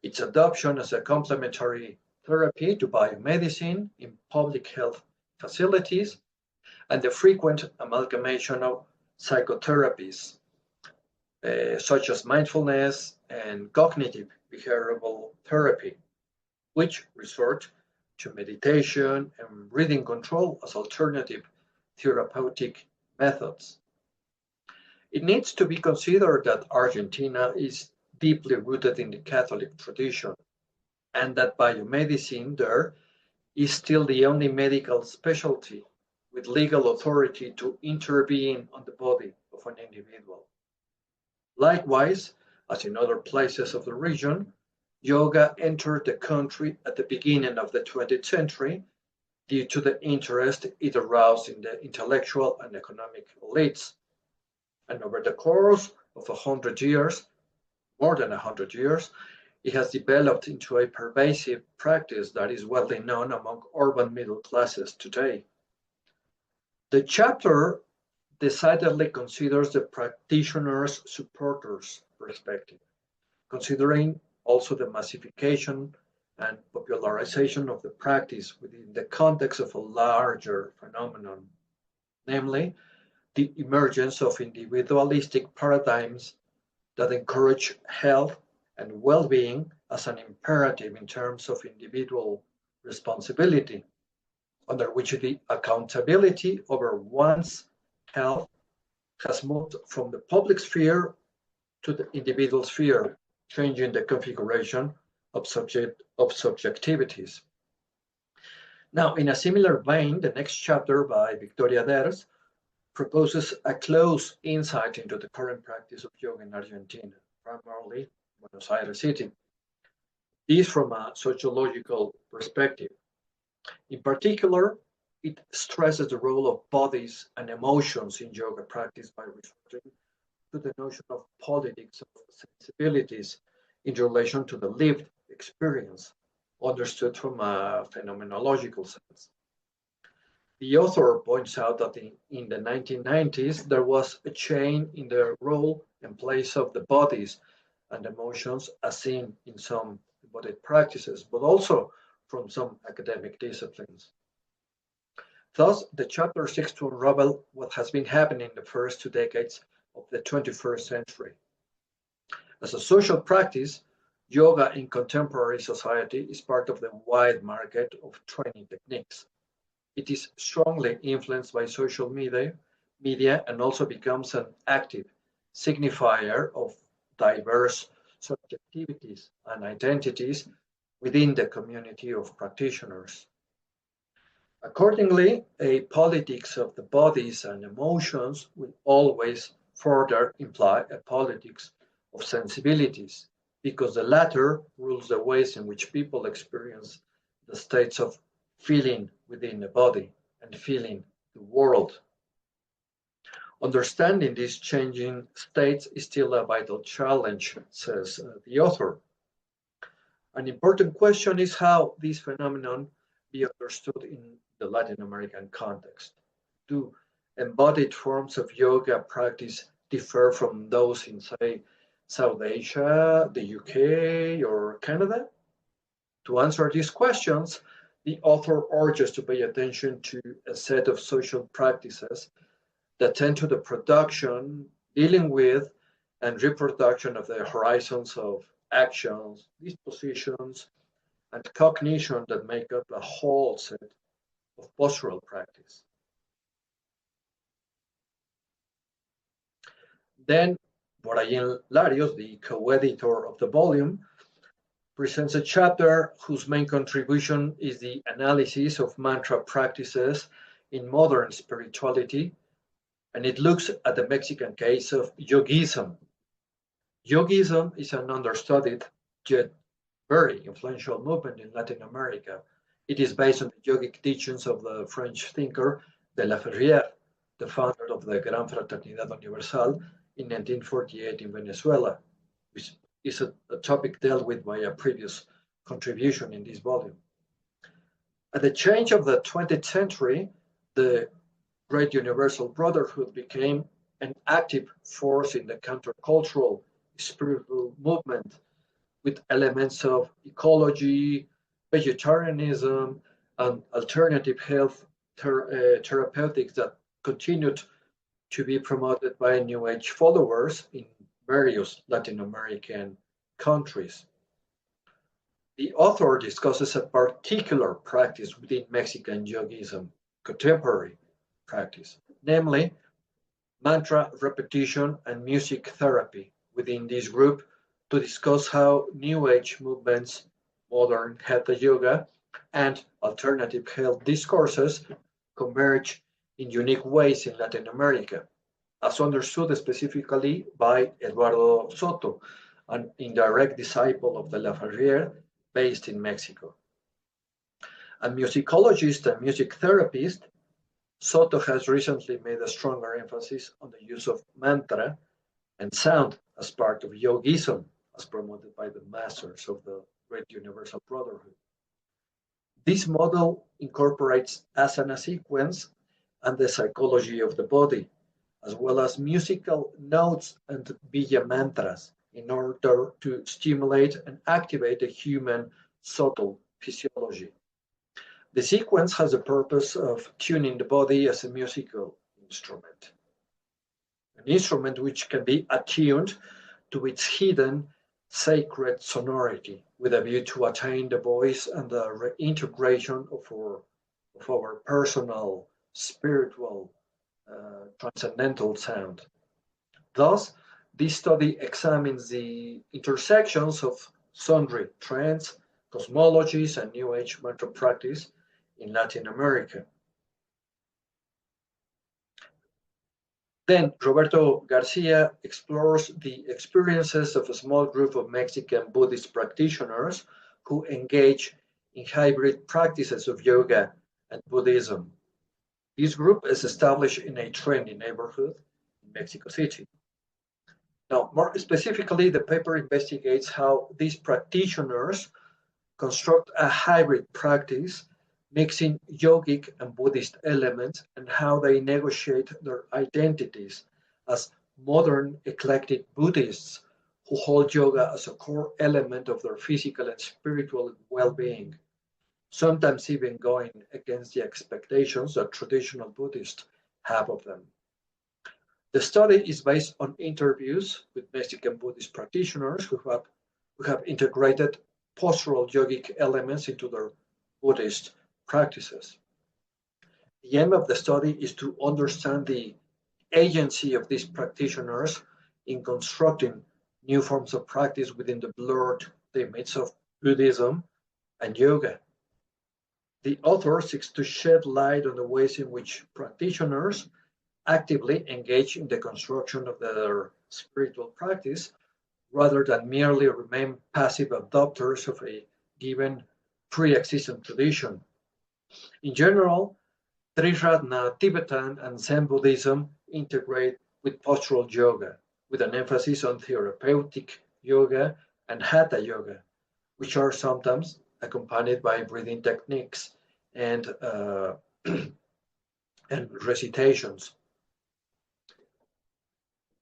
C: its adoption as a complementary therapy to biomedicine in public health facilities, and the frequent amalgamation of psychotherapies, such as mindfulness and cognitive behavioral therapy, which resort to meditation and breathing control as alternative therapeutic methods. It needs to be considered that Argentina is deeply rooted in the Catholic tradition, and that biomedicine there is still the only medical specialty with legal authority to intervene on the body of an individual. Likewise, as in other places of the region, yoga entered the country at the beginning of the 20th century due to the interest it aroused in the intellectual and economic elites. And over the course of 100 years, more than 100 years, it has developed into a pervasive practice that is widely known among urban middle classes today. The chapter decidedly considers the practitioner's supporters' perspective, considering also the massification and popularization of the practice within the context of a larger phenomenon, namely the emergence of individualistic paradigms that encourage health and well-being as an imperative in terms of individual responsibility, under which the accountability over one's health has moved from the public sphere to the individual sphere, changing the configuration of subjectivities. Now, in a similar vein, the next chapter by Victoria Ders proposes a close insight into the current practice of yoga in Argentina, primarily Buenos Aires City. This from a sociological perspective. In particular, it stresses the role of bodies and emotions in yoga practice by referring to the notion of politics of sensibilities in relation to the lived experience, understood from a phenomenological sense. The author points out that in the 1990s, there was a change in the role and place of the bodies and emotions as seen in some embodied practices, but also from some academic disciplines. Thus, the chapter seeks to unravel what has been happening in the first 2 decades of the 21st century. As a social practice, yoga in contemporary society is part of the wide market of training techniques. It is strongly influenced by social media and also becomes an active signifier of diverse subjectivities and identities within the community of practitioners. Accordingly, a politics of the bodies and emotions will always further imply a politics of sensibilities, because the latter rules the ways in which people experience the states of feeling within the body and feeling the world. Understanding these changing states is still a vital challenge, says the author. An important question is how this phenomenon be understood in the Latin American context. Do embodied forms of yoga practice differ from those in, say, South Asia, the UK, or Canada? To answer these questions, the author urges to pay attention to a set of social practices that tend to the production, dealing with, and reproduction of the horizons of actions, dispositions, and cognition that make up a whole set of postural practice. Then, Borayin Larios, the co-editor of the volume, presents a chapter whose main contribution is the analysis of mantra practices in modern spirituality, and it looks at the Mexican case of yogism. Yogism is an understudied yet very influential movement in Latin America. It is based on the yogic teachings of the French thinker de la Ferrière, the founder of the Gran Fraternidad Universal in 1948 in Venezuela, which is a topic dealt with by a previous contribution in this volume. At the change of the 20th century, the Great Universal Brotherhood became an active force in the countercultural spiritual movement with elements of ecology, vegetarianism, and alternative health therapeutics that continued to be promoted by New Age followers in various Latin American countries. The author discusses a particular practice within Mexican yogism, contemporary practice, namely mantra repetition and music therapy within this group, to discuss how New Age movements, modern hatha yoga, and alternative health discourses converge in unique ways in Latin America, as understood specifically by Eduardo Soto, an indirect disciple of de la Ferrière based in Mexico. A musicologist and music therapist, Soto has recently made a stronger emphasis on the use of mantra and sound as part of yogism, as promoted by the masters of the Great Universal Brotherhood. This model incorporates asana sequence and the psychology of the body, as well as musical notes and bija mantras in order to stimulate and activate the human subtle physiology. The sequence has the purpose of tuning the body as a musical instrument, an instrument which can be attuned to its hidden sacred sonority, with a view to attain the voice and the reintegration of our personal, spiritual, transcendental sound. Thus, this study examines the intersections of sundry trends, cosmologies, and New Age mantra practice in Latin America. Then Roberto Garcia explores the experiences of a small group of Mexican Buddhist practitioners who engage in hybrid practices of yoga and Buddhism. This group is established in a trendy neighborhood in Mexico City. Now, more specifically, the paper investigates how these practitioners construct a hybrid practice mixing yogic and Buddhist elements, and how they negotiate their identities as modern eclectic Buddhists who hold yoga as a core element of their physical and spiritual well-being, sometimes even going against the expectations that traditional Buddhists have of them. The study is based on interviews with Mexican Buddhist practitioners who have integrated postural yogic elements into their Buddhist practices. The aim of the study is to understand the agency of these practitioners in constructing new forms of practice within the blurred limits of Buddhism and yoga. The author seeks to shed light on the ways in which practitioners actively engage in the construction of their spiritual practice, rather than merely remain passive adopters of a given pre-existing tradition. In general, Triratna Tibetan and Zen Buddhism integrate with postural yoga, with an emphasis on therapeutic yoga and hatha yoga, which are sometimes accompanied by breathing techniques and recitations.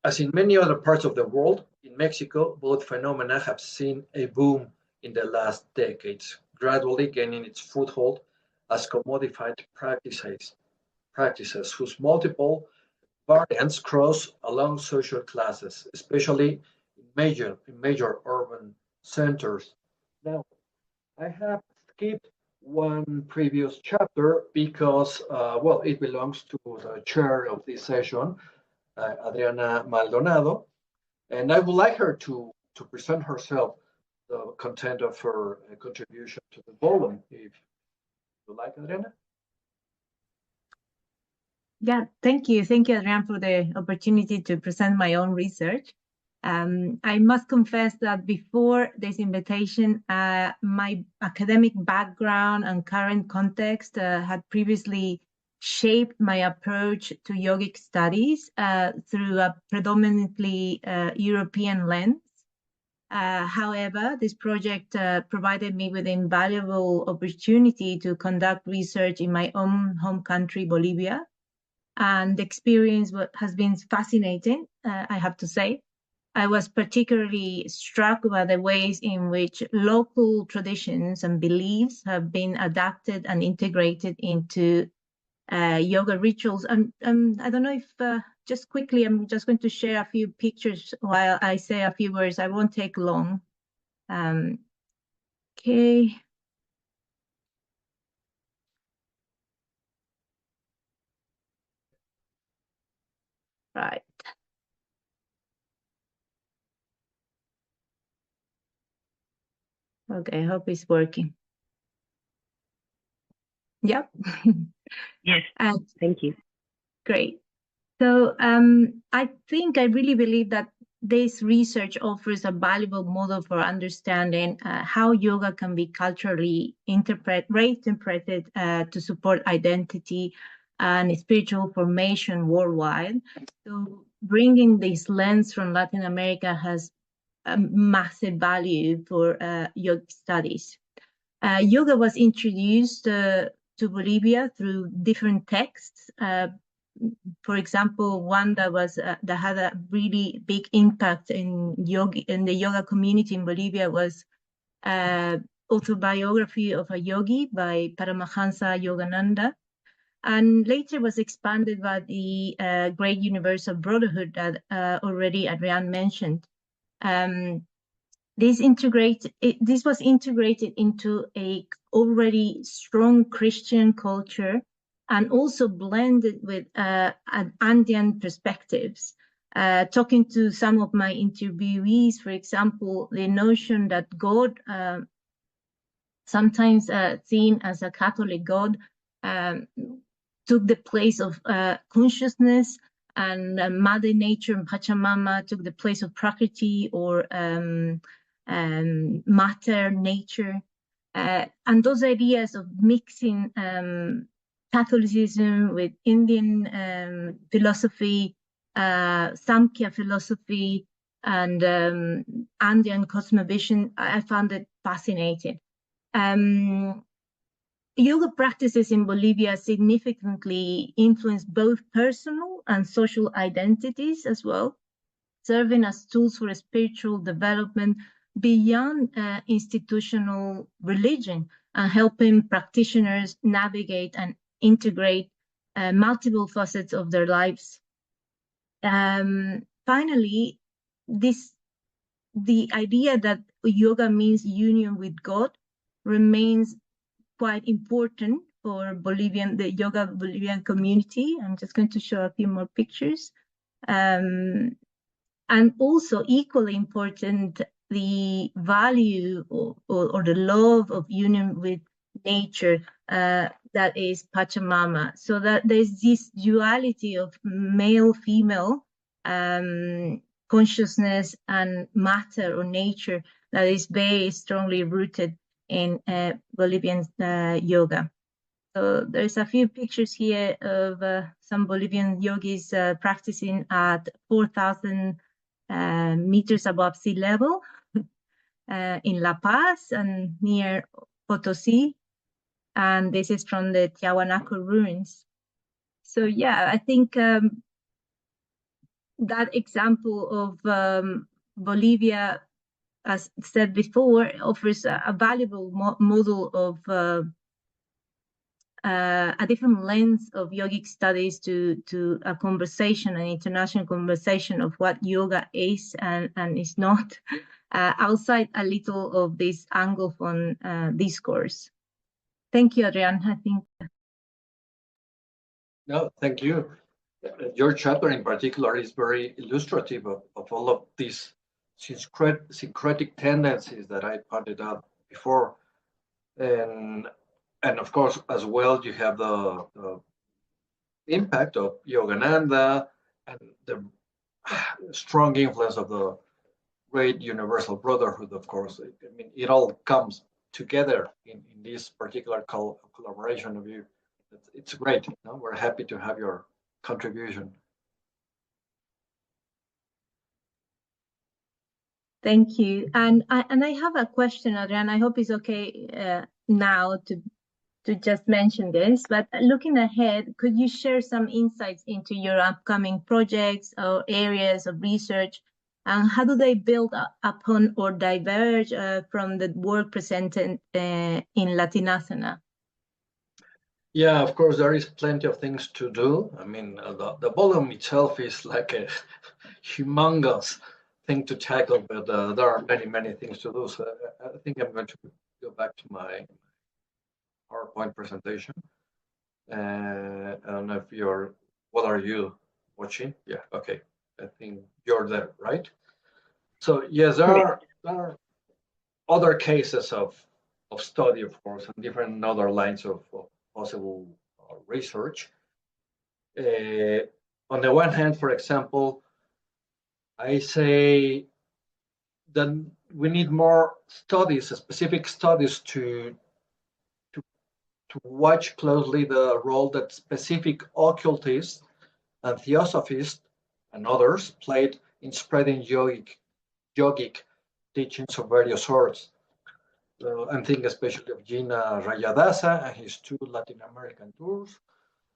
C: As in many other parts of the world, in Mexico, both phenomena have seen a boom in the last decades, gradually gaining its foothold as commodified practices whose multiple variants cross along social classes, especially in major urban centers. Now, I have skipped one previous chapter because, well, it belongs to the chair of this session, Adriana Maldonado, and I would like her to present herself, the content of her contribution to the volume, if you like, Adriana.
B: Yeah, thank you. Thank you, Adrián, for the opportunity to present my own research. I must confess that before this invitation, my academic background and current context had previously shaped my approach to yogic studies through a predominantly European lens. However, this project provided me with an invaluable opportunity to conduct research in my own home country, Bolivia. And the experience has been fascinating, I have to say. I was particularly struck by the ways in which local traditions and beliefs have been adapted and integrated into yoga rituals. And I don't know if, just quickly, I'm just going to share a few pictures while I say a few words. I won't take long. Okay. Right. Okay, I hope it's working. Yep.
D: Yes, thank you.
B: Great. So I really believe that this research offers a valuable model for understanding how yoga can be culturally reinterpreted to support identity and spiritual formation worldwide. So bringing this lens from Latin America has a massive value for yoga studies. Yoga was introduced to Bolivia through different texts. For example, one that had a really big impact in the yoga community in Bolivia was Autobiography of a Yogi by Paramahansa Yogananda, and later was expanded by the Great Universal Brotherhood that already Adrián mentioned. This was integrated into a already strong Christian culture, and also blended with Andean perspectives. Talking to some of my interviewees, for example, the notion that God, sometimes seen as a Catholic God, took the place of consciousness, and Mother Nature and Pachamama took the place of Prakriti, or matter, nature. And those ideas of mixing Catholicism with Indian philosophy, Samkhya philosophy, and Andean cosmovision, I found it fascinating. Yoga practices in Bolivia significantly influence both personal and social identities as well, serving as tools for spiritual development beyond institutional religion, and helping practitioners navigate and integrate multiple facets of their lives. Finally, the idea that yoga means union with God remains quite important for the yoga Bolivian community. I'm just going to show a few more pictures. And also equally important, the value or the love of union with nature, that is Pachamama. So that there's this duality of male-female consciousness and matter or nature that is very strongly rooted in Bolivian yoga. So there's a few pictures here of some Bolivian yogis practicing at 4,000 meters above sea level in La Paz and near Potosí. And this is from the Tiahuanaco ruins. So yeah, I think that example of Bolivia, as said before, offers a valuable model of a different lens of yogic studies to a conversation, an international conversation of what yoga is and is not, outside a little of this Anglophone discourse. Thank you, Adrián. I think.
C: No, thank you. Your chapter in particular is very illustrative of all of these syncretic tendencies that I pointed out before. And of course, as well, you have the impact of Yogananda and the strong influence of the great universal brotherhood, of course. I mean, it all comes together in this particular collaboration of you. It's great. You know? We're happy to have your contribution.
B: Thank you. And I have a question, Adrián. I hope it's okay now to just mention this, but looking ahead, could you share some insights into your upcoming projects or areas of research, and how do they build upon or diverge from the work presented in Latināsana?
C: Yeah, of course, there is plenty of things to do. I mean, the volume itself is like a humongous thing to tackle, but there are many, many things to do. So I think I'm going to go back to my PowerPoint presentation. I don't know if what are you watching? Yeah, okay. I think you're there, right? So yes, there are other cases of study, of course, and different other lines of possible research. On the one hand, for example, I say that we need more studies, specific studies to watch closely the role that specific occultists and theosophists and others played in spreading yogic teachings of various sorts. I'm thinking especially of Gina Rayadasa and his 2 Latin American tours,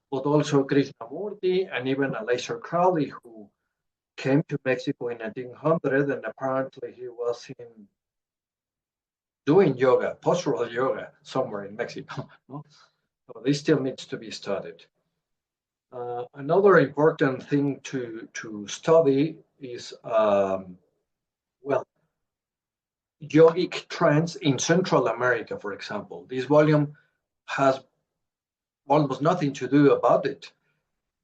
C: but also Krishnamurti and even Aleister Crowley, who came to Mexico in 1900, and apparently he was doing yoga, postural yoga, somewhere in Mexico. No? So this still needs to be studied. Another important thing to study is well, yogic trends in Central America, for example. This volume has almost nothing to do about it.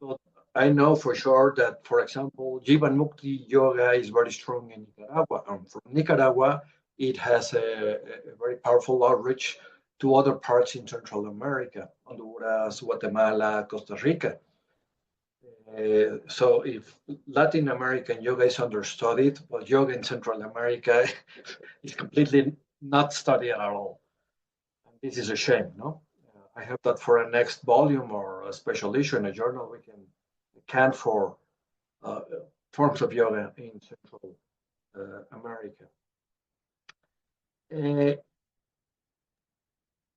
C: But I know for sure that, for example, Jivan Mukti yoga is very strong in Nicaragua. And from Nicaragua, it has a very powerful outreach to other parts in Central America, Honduras, Guatemala, Costa Rica. So if Latin American yoga is understudied, but yoga in Central America is completely not studied at all. And this is a shame, no? I hope that for a next volume or a special issue in a journal, we can account for forms of yoga in Central America.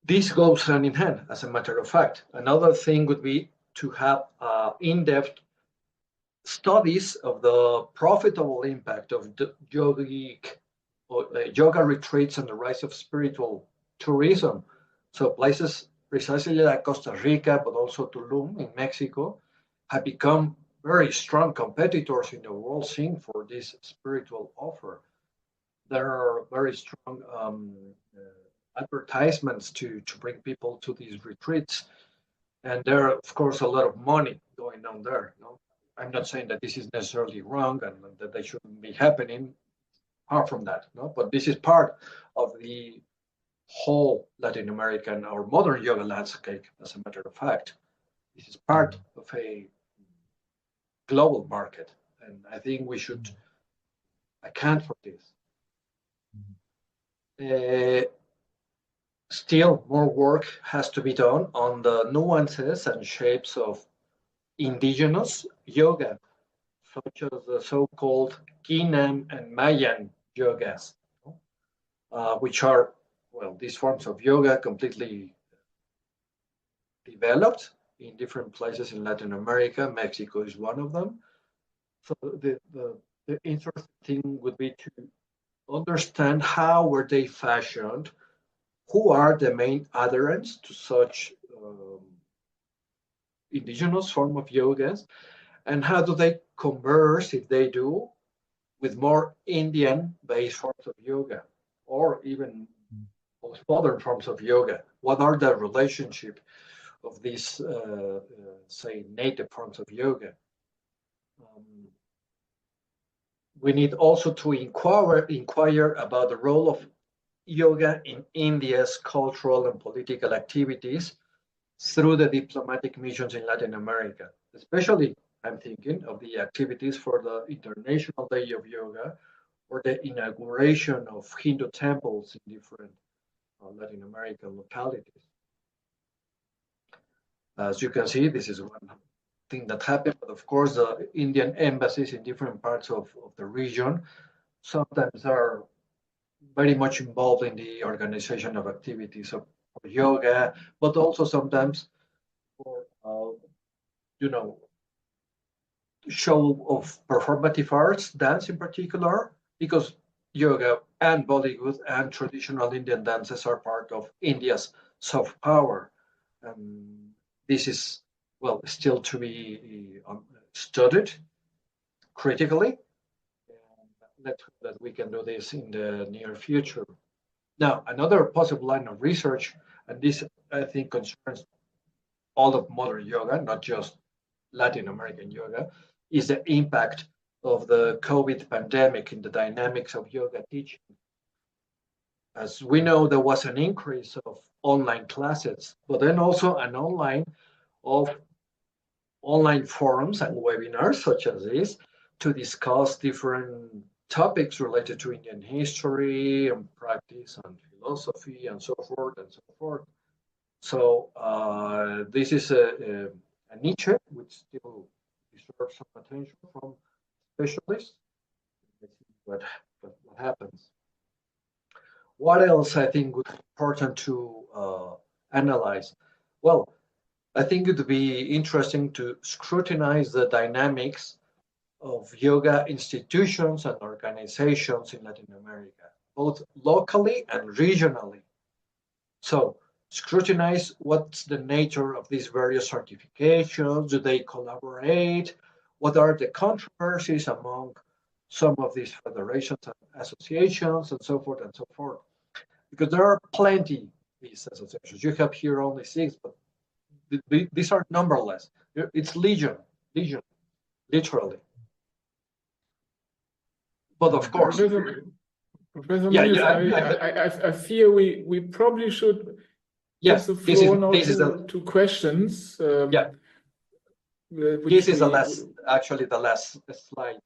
C: This goes hand in hand, as a matter of fact. Another thing would be to have in-depth studies of the profitable impact of the yoga retreats and the rise of spiritual tourism. So places precisely like Costa Rica, but also Tulum in Mexico, have become very strong competitors in the world scene for this spiritual offer. There are very strong advertisements to bring people to these retreats. And there are, of course, a lot of money going on there. No? I'm not saying that this is necessarily wrong and that they shouldn't be happening, far from that. No? But this is part of the whole Latin American or modern yoga landscape, as a matter of fact. This is part of a global market. And I think we should account for this. Still, more work has to be done on the nuances and shapes of indigenous yoga, such as the so-called Quinan and Mayan yogas, which are, well, these forms of yoga completely developed in different places in Latin America. Mexico is one of them. So the interesting thing would be to understand how were they fashioned, who are the main adherents to such indigenous form of yogas, and how do they converse, if they do, with more Indian-based forms of yoga, or even modern forms of yoga? What are the relationship of these, say, native forms of yoga? We need also to inquire about the role of yoga in India's cultural and political activities through the diplomatic missions in Latin America. Especially, I'm thinking of the activities for the International Day of Yoga or the inauguration of Hindu temples in different Latin American localities. As you can see, this is one thing that happened, but of course, the Indian embassies in different parts of the region sometimes are very much involved in the organization of activities of yoga, but also sometimes for, show of performative arts, dance in particular, because yoga and Bollywood and traditional Indian dances are part of India's soft power. This is, well, still to be studied critically. Let's hope that we can do this in the near future. Now, another possible line of research, and this I think concerns all of modern yoga, not just Latin American yoga, is the impact of the COVID pandemic in the dynamics of yoga teaching. As we know, there was an increase of online classes, but then also an online forums and webinars such as this to discuss different topics related to Indian history and practice and philosophy and so forth and so forth. So this is a niche which still deserves some attention from specialists. Let's see what happens. What else I think would be important to analyze? Well, I think it would be interesting to scrutinize the dynamics of yoga institutions and organizations in Latin America, both locally and regionally. So scrutinize what's the nature of these various certifications, do they collaborate, what are the controversies among some of these federations and associations and so forth, because there are plenty of these associations. You have here only 6, but these are numberless. It's legion, literally. But of course,
A: Professor Muñoz, I fear we probably should
C: yes,
A: give the floor now to questions.
C: This is actually the last slide.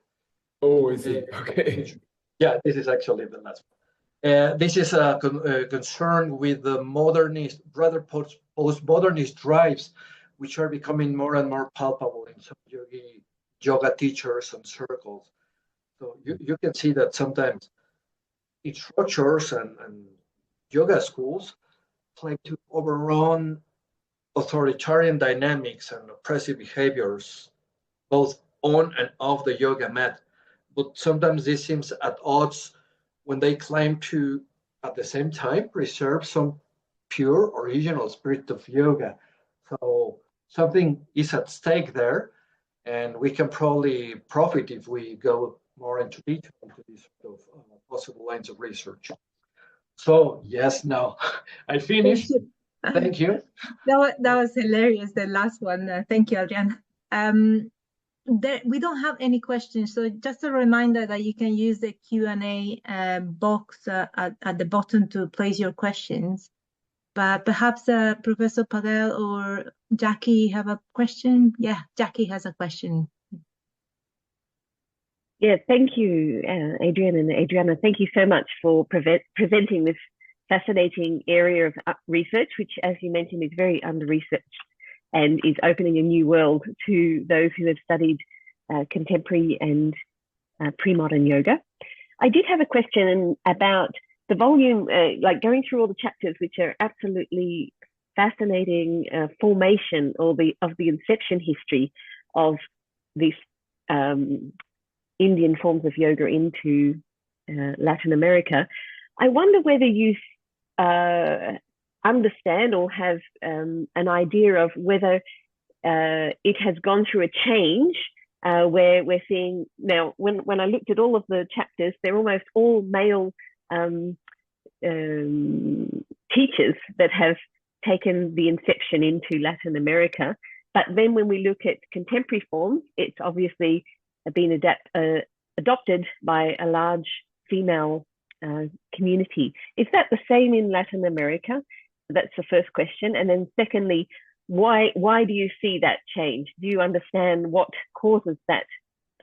A: Oh, is it? Okay.
C: Yeah, this is actually the last one. This is a concern with the modernist, rather postmodernist drives, which are becoming more and more palpable in some yoga teachers and circles. So you can see that sometimes instructors and yoga schools claim to overrun authoritarian dynamics and oppressive behaviors, both on and off the yoga mat. But sometimes this seems at odds when they claim to, at the same time, preserve some pure original spirit of yoga. So something is at stake there, and we can probably profit if we go more into detail into these sort of possible lines of research. So yes, now I finished. Thank you.
B: That was hilarious, the last one. Thank you, Adrián. We don't have any questions, so just a reminder that you can use the Q&A box at the bottom to place your questions. But perhaps Professor Patel or Jackie have a question? Yeah, Jackie has a question.
D: Yeah, thank you, Adrián and Adriana. Thank you so much for presenting this fascinating area of research, which, as you mentioned, is very under-researched and is opening a new world to those who have studied contemporary and pre-modern yoga. I did have a question about the volume, like going through all the chapters, which are absolutely fascinating formation of the inception history of these Indian forms of yoga into Latin America. I wonder whether you understand or have an idea of whether it has gone through a change where we're seeing now, when I looked at all of the chapters, they're almost all male teachers that have taken the inception into Latin America. But then when we look at contemporary forms, it's obviously been adopted by a large female community. Is that the same in Latin America? That's the first question. And then secondly, why do you see that change? Do you understand what causes that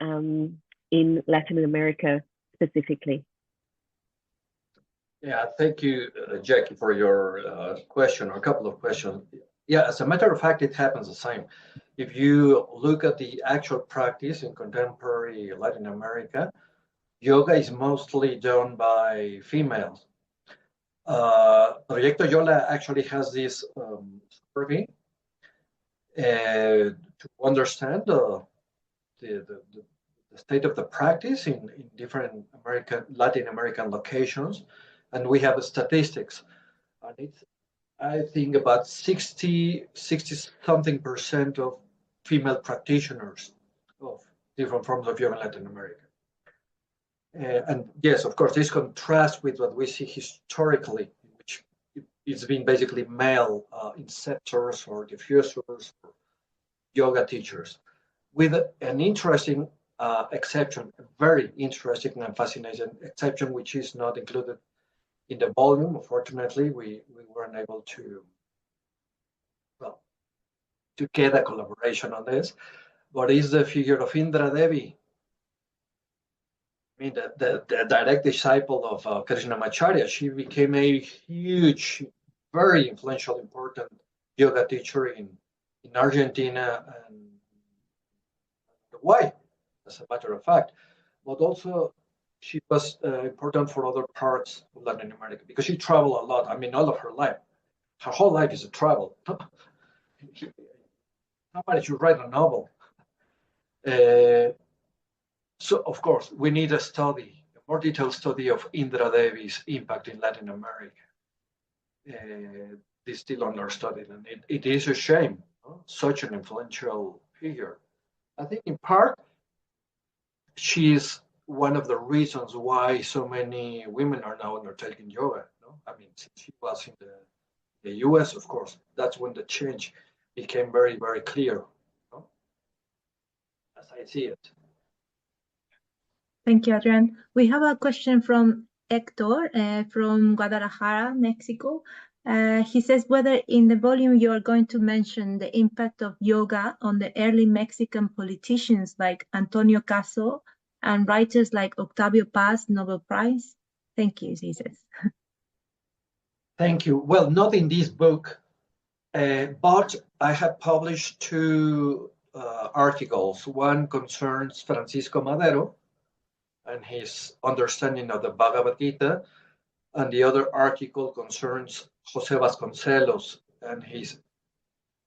D: in Latin America specifically?
C: Yeah, thank you, Jackie, for your question, or a couple of questions. Yeah, as a matter of fact, it happens the same. If you look at the actual practice in contemporary Latin America, yoga is mostly done by females. Proyecto Yola actually has this survey to understand the state of the practice in different Latin American locations, and we have statistics. And it's, I think, about 60-something% of female practitioners of different forms of yoga in Latin America. And yes, of course, this contrasts with what we see historically, which it's been basically male inceptors or diffusers, or yoga teachers, with an interesting exception, a very interesting and fascinating exception, which is not included in the volume. Unfortunately, we weren't able to get a collaboration on this, but is the figure of Indra Devi. I mean, the direct disciple of Krishnamacharya. She became a huge, very influential, important yoga teacher in Argentina and Uruguay, as a matter of fact. But also, she was important for other parts of Latin America because she traveled a lot. I mean, all of her life. Her whole life is a travel. Nobody should write a novel. So, of course, we need a study, a more detailed study of Indra Devi's impact in Latin America. This is still understudied, and it is a shame, such an influential figure. I think in part, she is one of the reasons why so many women are now undertaking yoga. No? I mean, since she was in the US, of course, that's when the change became very, very clear, no? As I see it.
B: Thank you, Adrián. We have a question from Hector from Guadalajara, Mexico. He says whether in the volume you are going to mention the impact of yoga on the early Mexican politicians like Antonio Caso and writers like Octavio Paz, Nobel Prize. Thank you, he says.
C: Thank you. Well, not in this book, but I have published two articles. One concerns Francisco Madero and his understanding of the Bhagavad Gita, and the other article concerns José Vasconcelos and his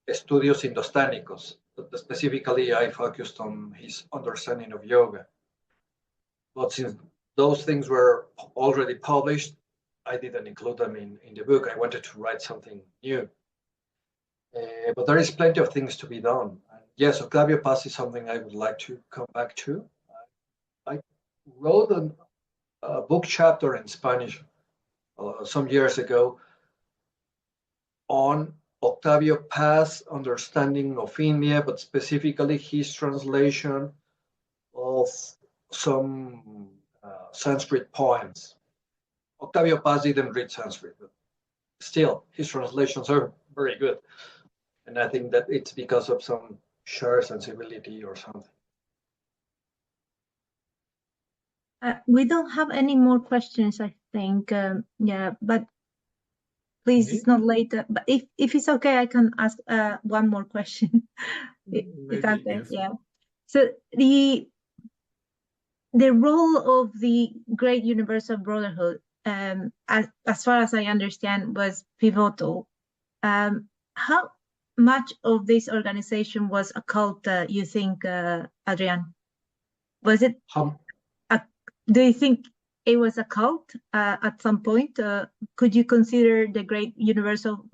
C: Estudios Indostánicos. But specifically, I focused on his understanding of yoga. But since those things were already published, I didn't include them in the book. I wanted to write something new. But there is plenty of things to be done. And yes, Octavio Paz is something I would like to come back to. I wrote a book chapter in Spanish some years ago on Octavio Paz's understanding of India, but specifically his translation of some Sanskrit poems. Octavio Paz didn't read Sanskrit, but still, his translations are very good. And I think that it's because of some shared sensibility or something.
B: We don't have any more questions, I think. Yeah, but please, it's not late. But if it's okay, I can ask one more question. Is that okay?
A: Yes.
B: Yeah. So the role of the Great Universal Brotherhood, as far as I understand, was pivotal. How much of this organization was a cult, you think, Adrián? Was it? Do you think it was a cult at some point? Could you consider the Great Universal,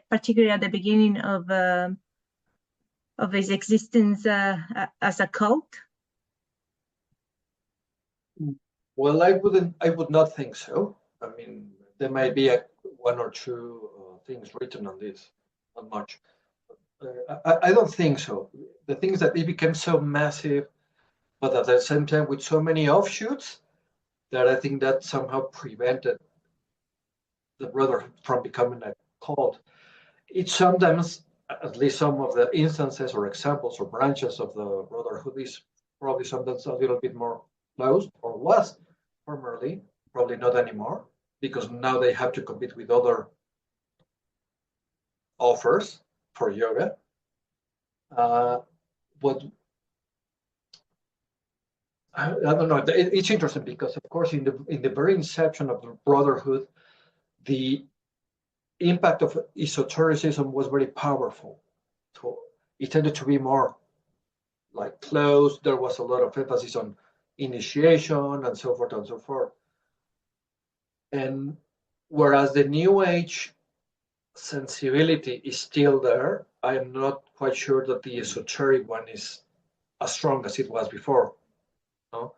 B: particularly at the beginning of its existence, as a cult?
C: Well, I would not think so. I mean, there might be one or two things written on this, not much. I don't think so. The thing is that it became so massive, but at the same time with so many offshoots, that I think that somehow prevented the Brotherhood from becoming a cult. It sometimes, at least some of the instances or examples or branches of the Brotherhood is probably sometimes a little bit more closed, or was formerly, probably not anymore, because now they have to compete with other offers for yoga. But I don't know. It's interesting because, of course, in the very inception of the Brotherhood, the impact of esotericism was very powerful. So it tended to be more like closed. There was a lot of emphasis on initiation and so forth and so forth. And whereas the New Age sensibility is still there, I am not quite sure that the esoteric one is as strong as it was before. No,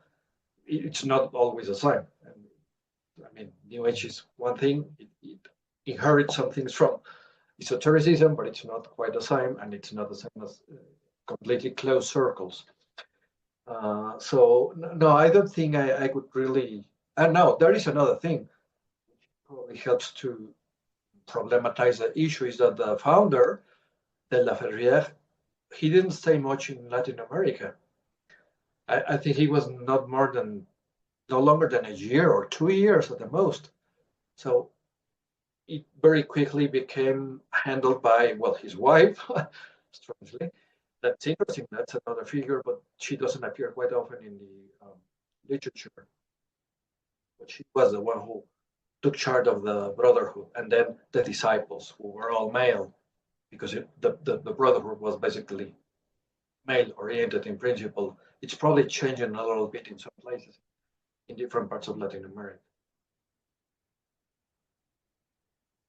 C: it's not always the same. And, I mean, New Age is one thing; it inherits some things from esotericism, but it's not quite the same, and it's not the same as completely closed circles. So no, I don't think I would really. And now there is another thing, which probably helps to problematize the issue, is that the founder, de la Ferrière, he didn't stay much in Latin America. I think he was no longer than a year or 2 years at the most. So it very quickly became handled by, well, his wife, strangely. That's interesting. That's another figure, but she doesn't appear quite often in the literature. But she was the one who took charge of the Brotherhood, and then the disciples, who were all male, because the Brotherhood was basically male-oriented in principle. It's probably changing a little bit in some places, in different parts of Latin America.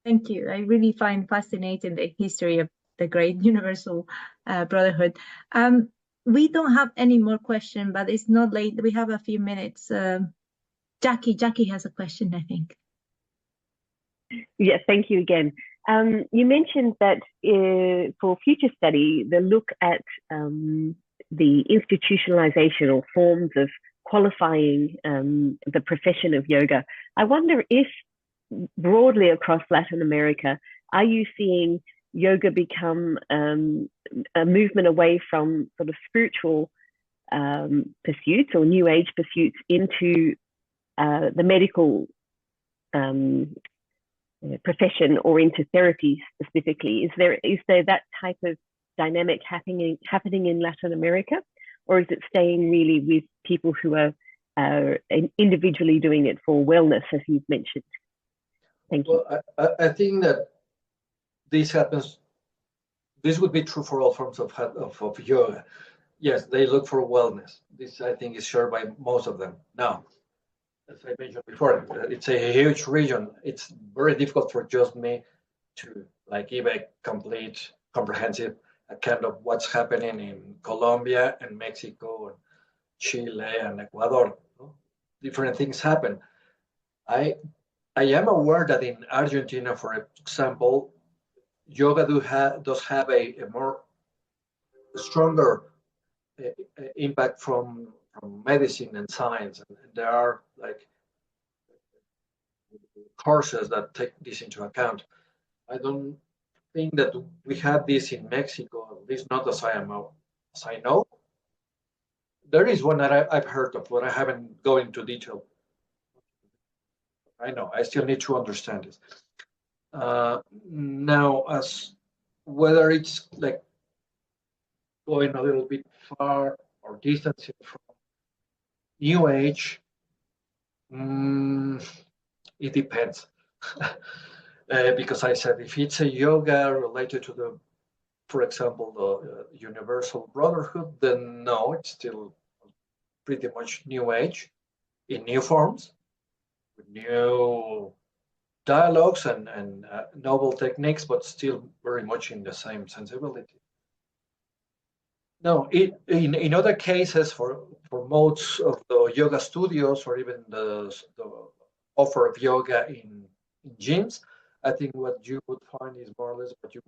B: Thank you. I really find fascinating the history of the Great Universal Brotherhood. we don't have any more questions, but it's not late. We have a few minutes. Jackie has a question, I think.
D: Yes, thank you again. You mentioned that for future study, the look at the institutionalization or forms of qualifying the profession of yoga. I wonder if broadly across Latin America, are you seeing yoga become a movement away from sort of spiritual pursuits or new age pursuits into the medical profession or into therapy specifically? Is there that type of dynamic happening in Latin America, or is it staying really with people who are individually doing it for wellness, as you've mentioned? Thank you.
C: Well, I think that this happens. This would be true for all forms of yoga. Yes, they look for wellness. This, I think, is shared by most of them. Now, as I mentioned before, it's a huge region. It's very difficult for just me to give a complete, comprehensive account of what's happening in Colombia and Mexico and Chile and Ecuador. Different things happen. I am aware that in Argentina, for example, yoga does have a more stronger impact from medicine and science, and there are courses that take this into account. I don't think that we have this in Mexico, at least not as I know. There is one that I've heard of, but I haven't gone into detail. I know, I still need to understand this. Now, as whether it's going a little bit far or distancing from New Age, it depends. Because I said, if it's a yoga related to for example, the Universal Brotherhood, then no, it's still pretty much New Age in new forms, with new dialogues and novel techniques, but still very much in the same sensibility. No, in other cases, for most of the yoga studios or even the offer of yoga in gyms, I think what you would find is more or less what you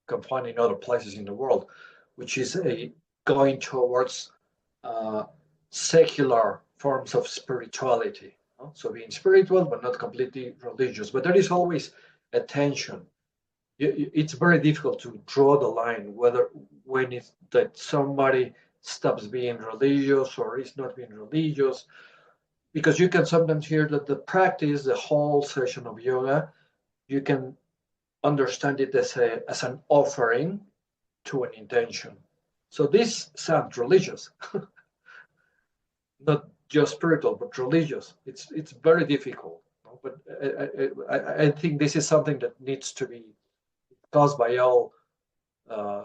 C: can find in other places in the world, which is going towards secular forms of spirituality. So being spiritual, but not completely religious. But there is always a tension. It's very difficult to draw the line when it's that somebody stops being religious or is not being religious, because you can sometimes hear that the practice, the whole session of yoga, you can understand it as an offering to an intention. So this sounds religious, not just spiritual, but religious. It's very difficult, but I think this is something that needs to be discussed by all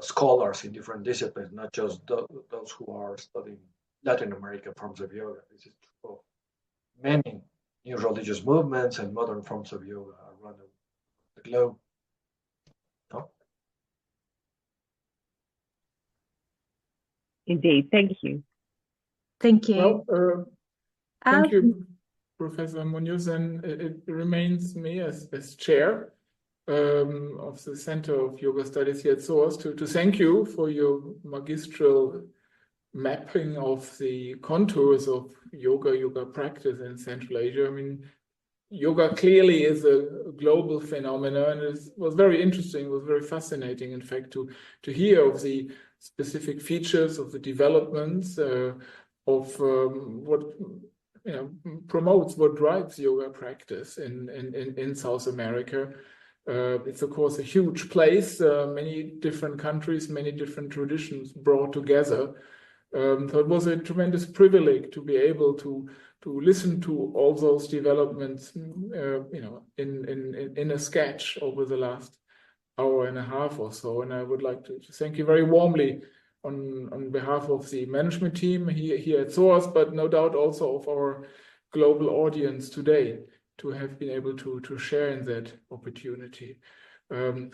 C: scholars in different disciplines, not just those who are studying Latin American forms of yoga. This is true of many new religious movements and modern forms of yoga around the globe.
D: Indeed, thank you.
B: Thank you.
A: Well, thank you, Professor Muñoz, and it remains me as chair of the Center of Yoga Studies here at SOAS to thank you for your magistral mapping of the contours of yoga practice in Central Asia. I mean, yoga clearly is a global phenomenon, and it was very interesting, it was very fascinating, in fact, to hear of the specific features of the developments of what promotes, what drives yoga practice in South America. It's of course a huge place, many different countries, many different traditions brought together. So it was a tremendous privilege to be able to listen to all those developments, in a sketch over the last hour and a half or so. And I would like to thank you very warmly on behalf of the management team here at SOAS, but no doubt also of our global audience today, to have been able to share in that opportunity.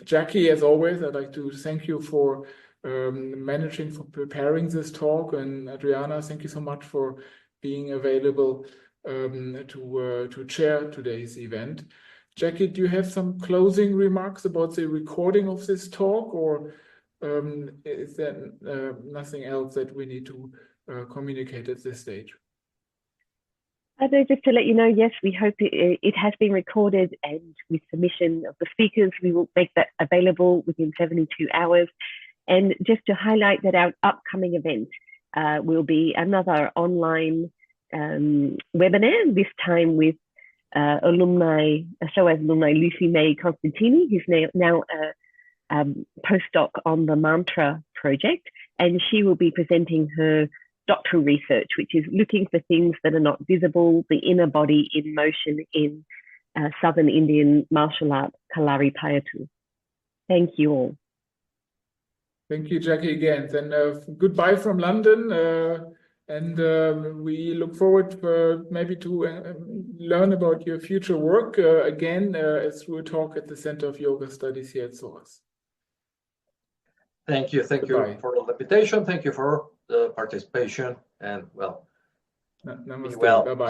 A: Jackie, as always, I'd like to thank you for managing, for preparing this talk. And Adriana, thank you so much for being available to chair today's event. Jackie, do you have some closing remarks about the recording of this talk, or is there nothing else that we need to communicate at this stage?
D: Just to let you know, yes, we hope it has been recorded, and with submission of the speakers, we will make that available within 72 hours. And just to highlight that our upcoming event will be another online webinar, this time with alumni, SOAS alumni Lucy May Constantini, who's now a postdoc on the Mantra project, and she will be presenting her doctoral research, which is looking for things that are not visible, the inner body in motion in Southern Indian martial art, Kalari Payatu. Thank you all.
A: Thank you, Jackie, again. Then goodbye from London, and we look forward maybe to learn about your future work again through a talk at the Center of Yoga Studies here at SOAS.
C: Thank you for the invitation. Thank you for the participation, and well,
A: Namaste.
C: Be well.
A: Bye-bye.